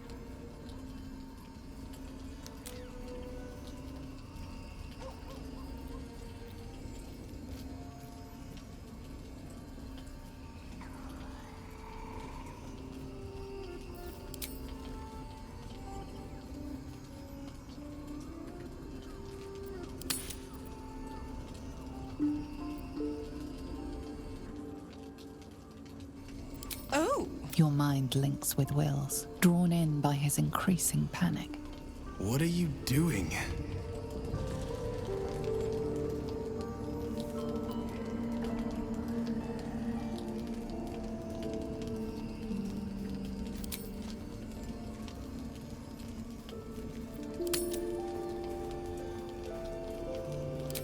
Your mind links with Will's, drawn in by his increasing panic. What are you doing?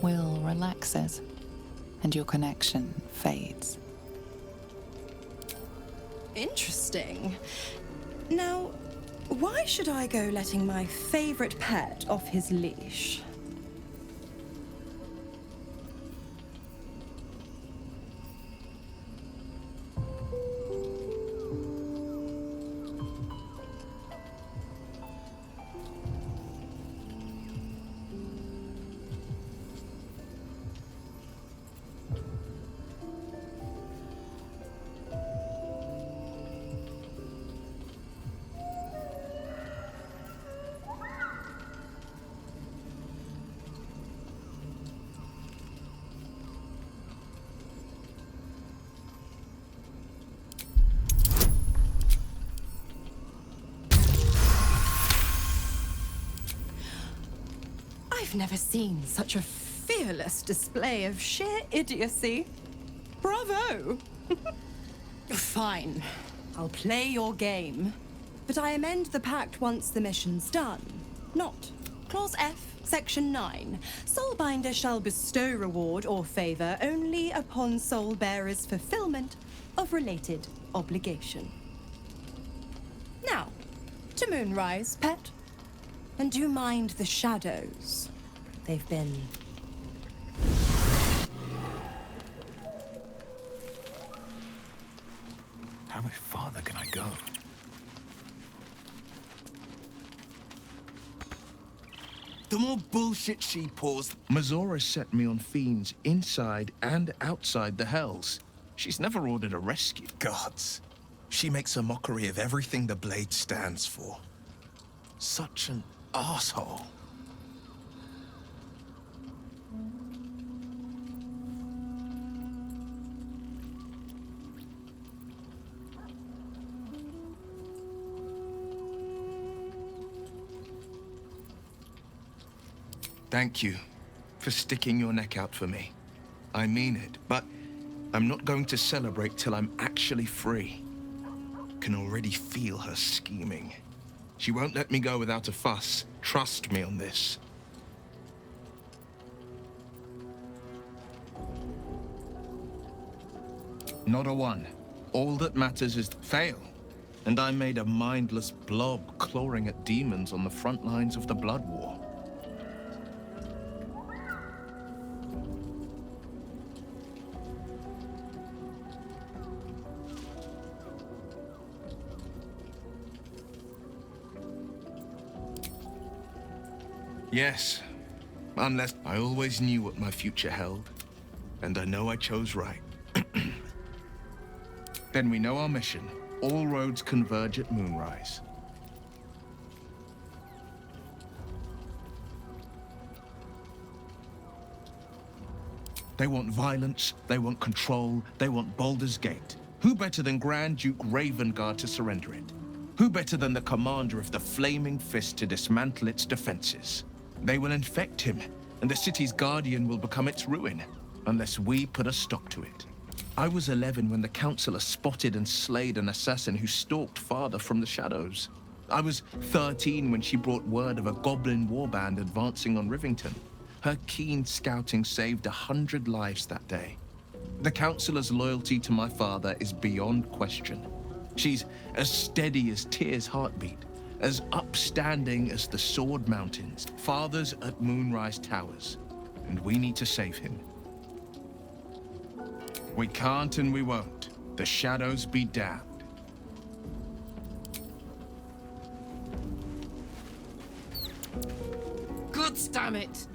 Will relaxes, and your connection fades. Interesting. Now, why should I go letting my favorite pet off his leash? I've never seen such a fearless display of sheer idiocy. Bravo! Fine. I'll play your game. But I amend the pact once the mission's done. Not. Clause F, Section 9. Soulbinder shall bestow reward or favor only upon soul bearer's fulfillment of related obligation. Now, to Moonrise, pet. And do mind the shadows. They've been... How much farther can I go? The more bullshit she pours... Mizora set me on fiends inside and outside the Hells. She's never ordered a rescue. Gods. She makes a mockery of everything the Blade stands for. Such an asshole. Thank you for sticking your neck out for me. I mean it, but I'm not going to celebrate till I'm actually free. Can already feel her scheming. She won't let me go without a fuss. Trust me on this. Not a one. All that matters is fail. And I made a mindless blob clawing at demons on the front lines of the Blood War. Yes. Unless I always knew what my future held. And I know I chose right. Then we know our mission. All roads converge at moonrise. They want violence, they want control, they want Baldur's Gate. Who better than Grand Duke Ravengard to surrender it? Who better than the commander of the Flaming Fist to dismantle its defenses? They will infect him, and the city's guardian will become its ruin, unless we put a stop to it. I was 11 when the Councillor spotted and slayed an assassin who stalked Father from the shadows. I was 13 when she brought word of a goblin warband advancing on Rivington. Her keen scouting saved 100 lives that day. The Councillor's loyalty to my father is beyond question. She's as steady as Tyr's heartbeat, as upstanding as the Sword Mountains. Father's at Moonrise Towers, and we need to save him. We can't and we won't. The shadows be damned. God damn it!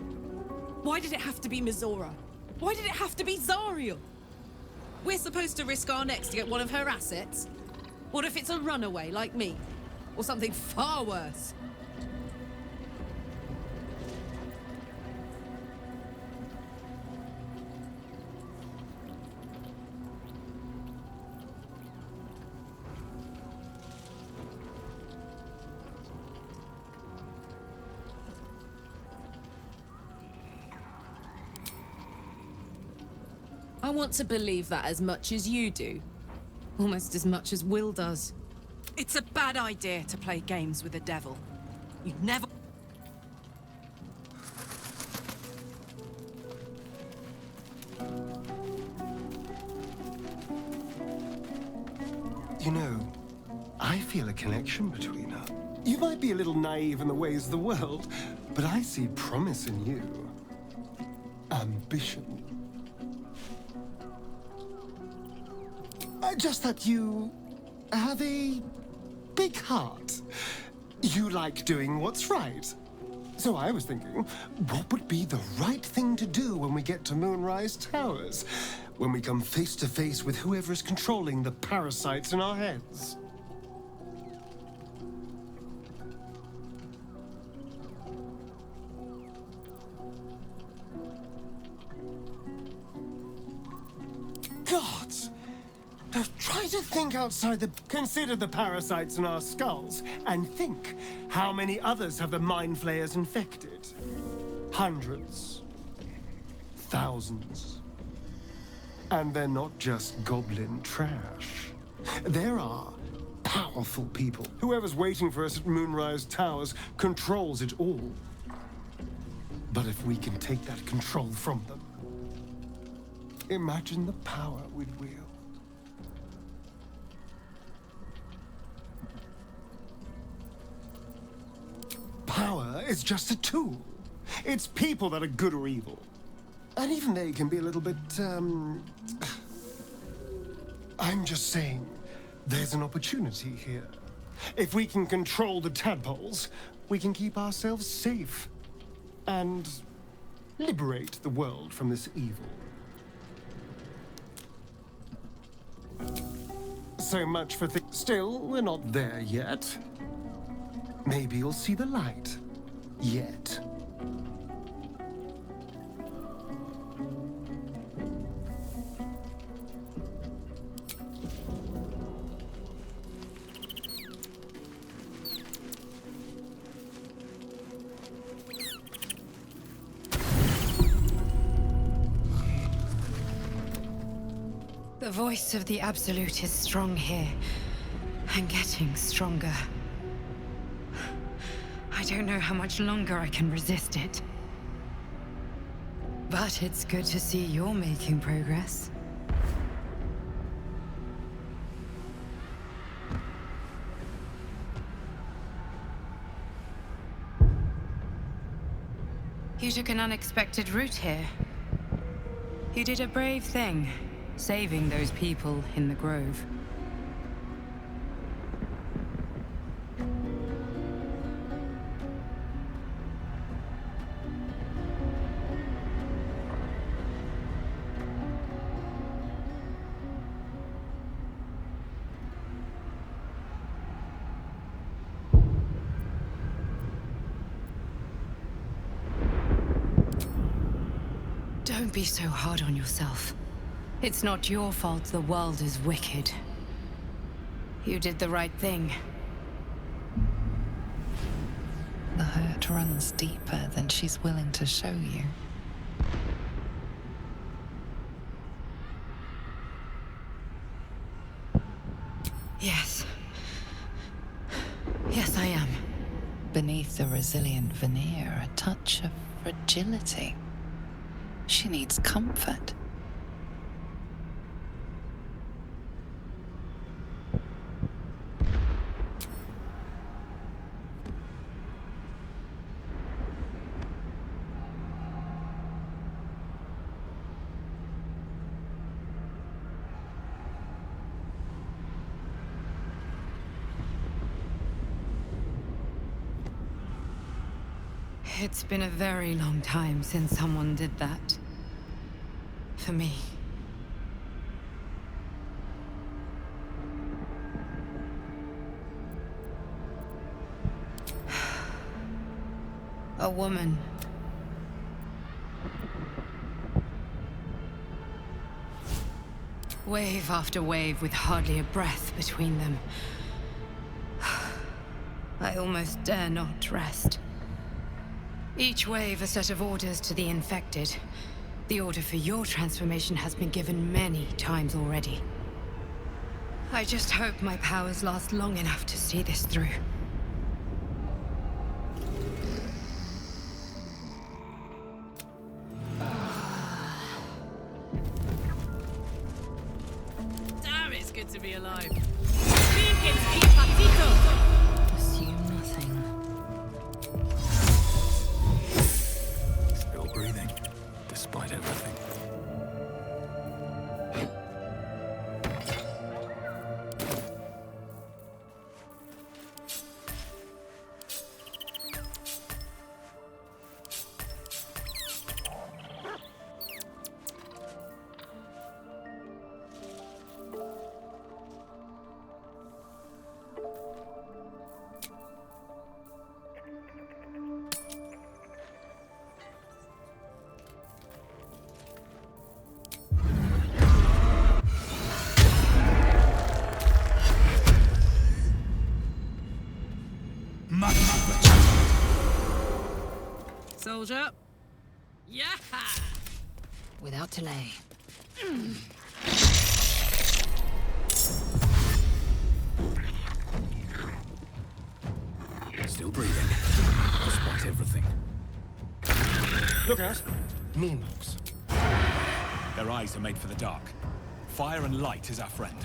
Why did it have to be Mizora? Why did it have to be Zariel? We're supposed to risk our necks to get one of her assets? What if it's a runaway like me? Or something far worse? I want to believe that as much as you do. Almost as much as Will does. It's a bad idea to play games with the devil. You never... You know, I feel a connection between us. You might be a little naive in the ways of the world, but I see promise in you. Ambition. Just that you have a big heart. You like doing what's right. So I was thinking, what would be the right thing to do when we get to Moonrise Towers? When we come face to face with whoever is controlling the parasites in our heads? Gods! Now try to think outside the... Consider the parasites in our skulls, and think how many others have the mind flayers infected. Hundreds. Thousands. And they're not just goblin trash. There are powerful people. Whoever's waiting for us at Moonrise Towers controls it all. But if we can take that control from them, imagine the power we'd wield. Power is just a tool. It's people that are good or evil. And even they can be a little bit, I'm just saying, there's an opportunity here. If we can control the tadpoles, we can keep ourselves safe. And liberate the world from this evil. So much for Still, we're not there yet. Maybe you'll see the light. Yet. The voice of the Absolute is strong here, and getting stronger. I don't know how much longer I can resist it. But it's good to see you're making progress. You took an unexpected route here. You did a brave thing, saving those people in the Grove. Don't be so hard on yourself. It's not your fault the world is wicked. You did the right thing. The hurt runs deeper than she's willing to show you. Yes. Yes, I am. Beneath the resilient veneer, a touch of fragility. She needs comfort. It's been a very long time since someone did that. For me. A woman. Wave after wave with hardly a breath between them. I almost dare not rest. Each wave a set of orders to the infected. The order for your transformation has been given many times already. I just hope my powers last long enough to see this through. Damn, it's good to be alive. Assume nothing. Still breathing, despite everything. Soldier. Yeah. Without delay. Still breathing, despite everything. Look out! Minions. Their eyes are made for the dark. Fire and light is our friend.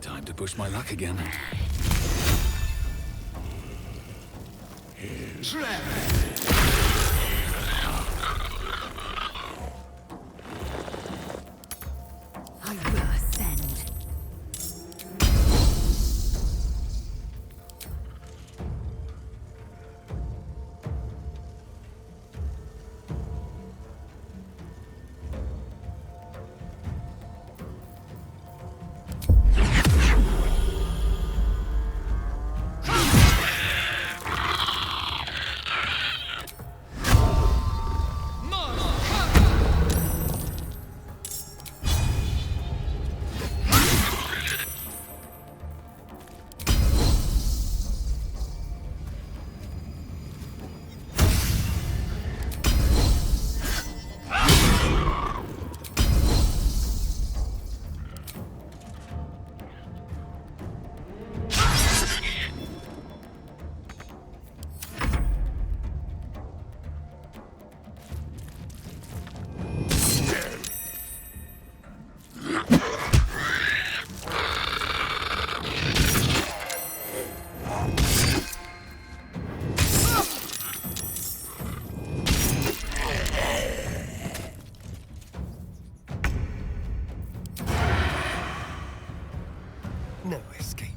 Time to push my luck again. I will ascend. escape.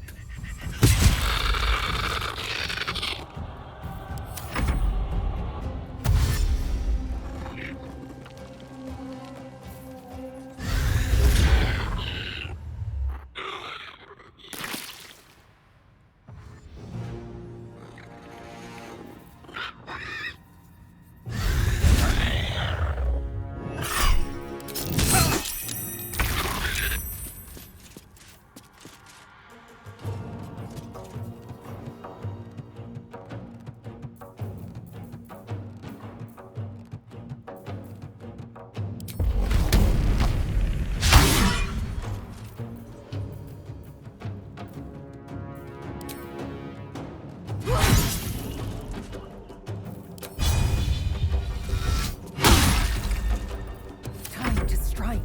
Time to strike.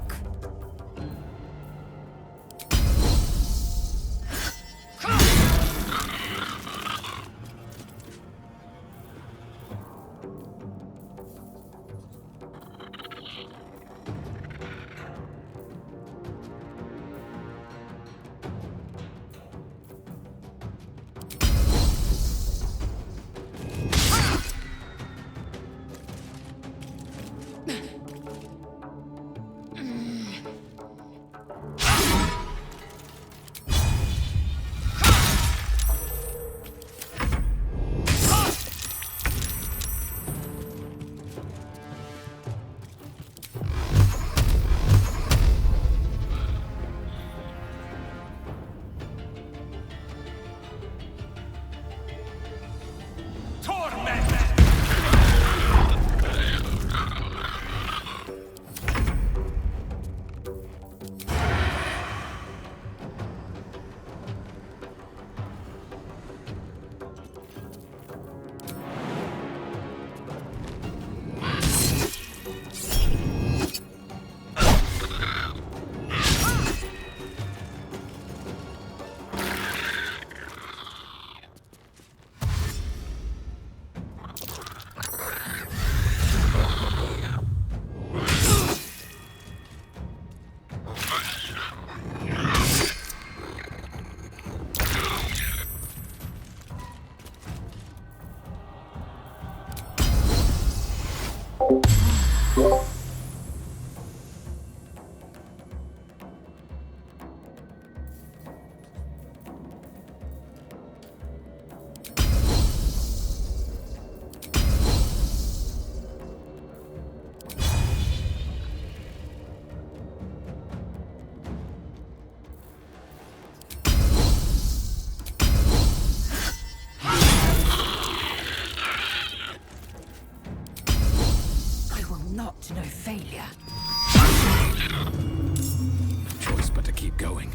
To no failure. No choice but to keep going.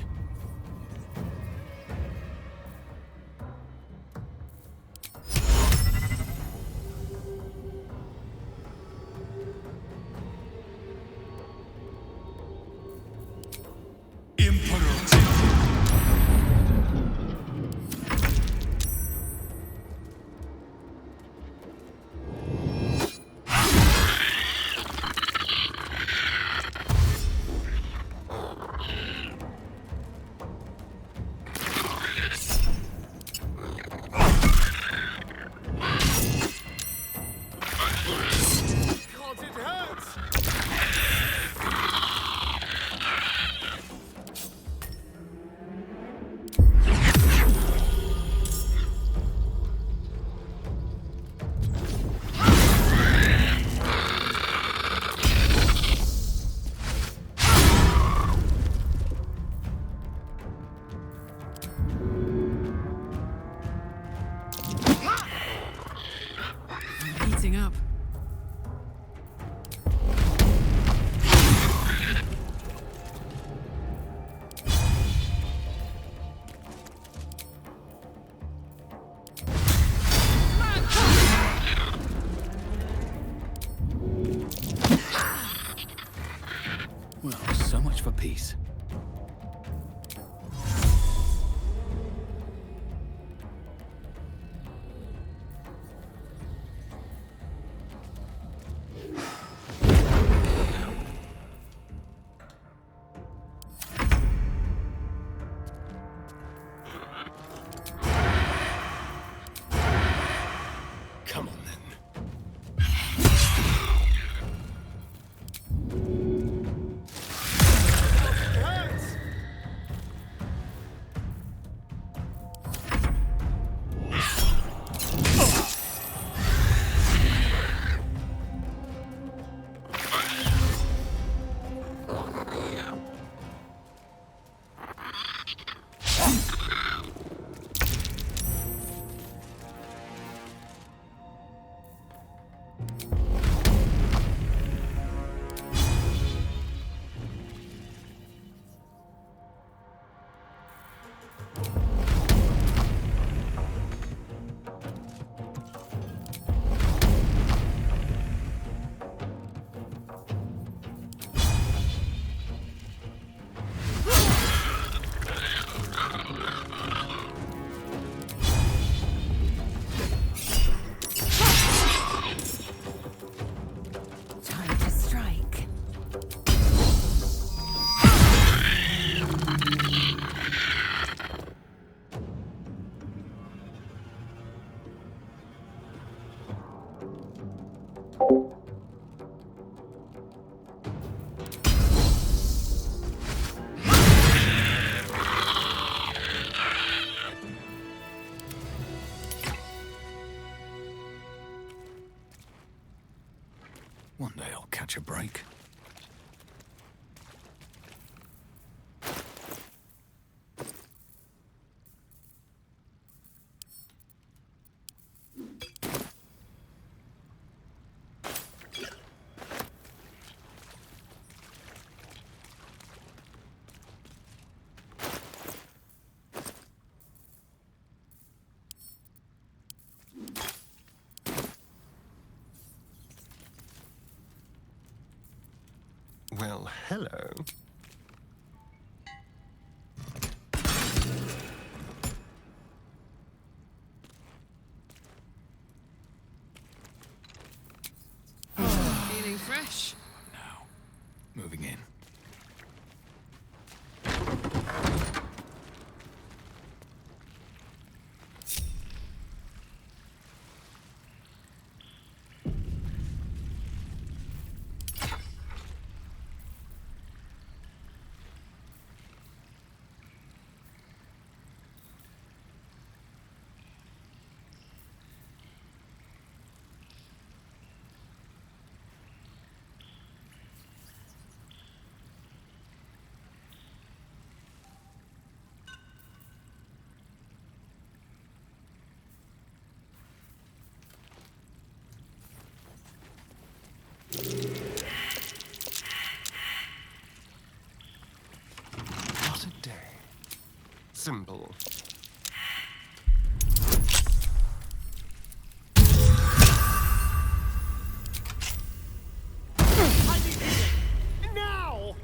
Up. Well, so much for peace. much a break. Well, hello. Feeling fresh? Now, moving in. What a day. Simple. I need it! Now!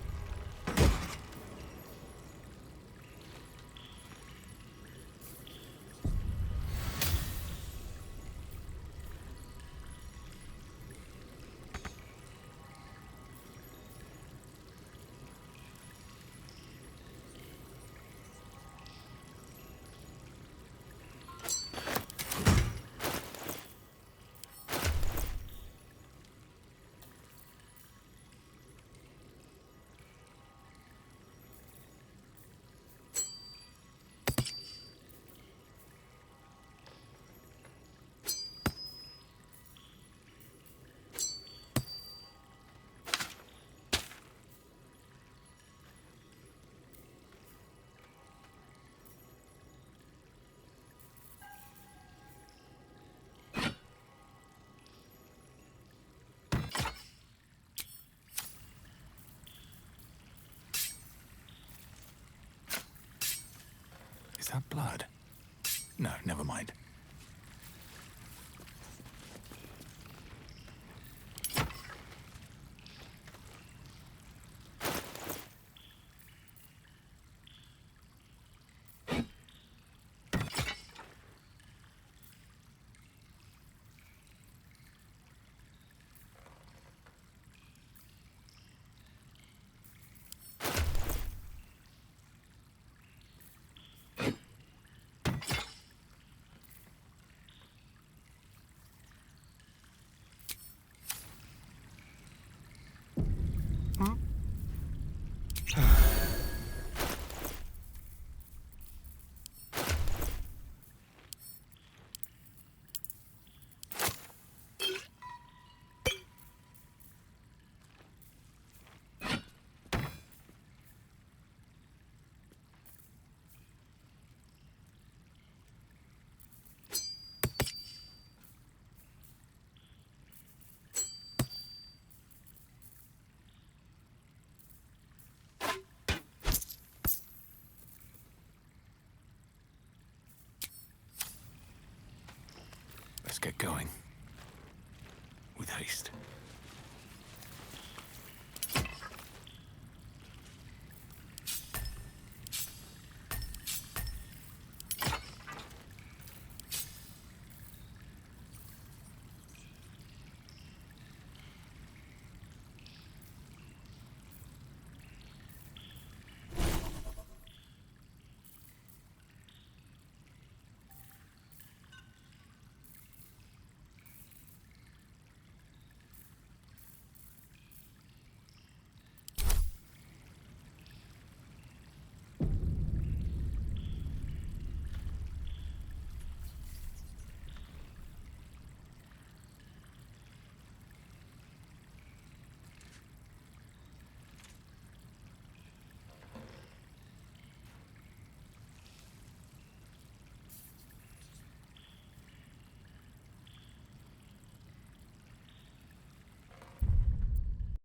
Is that blood? No, never mind. Let's get going. With haste.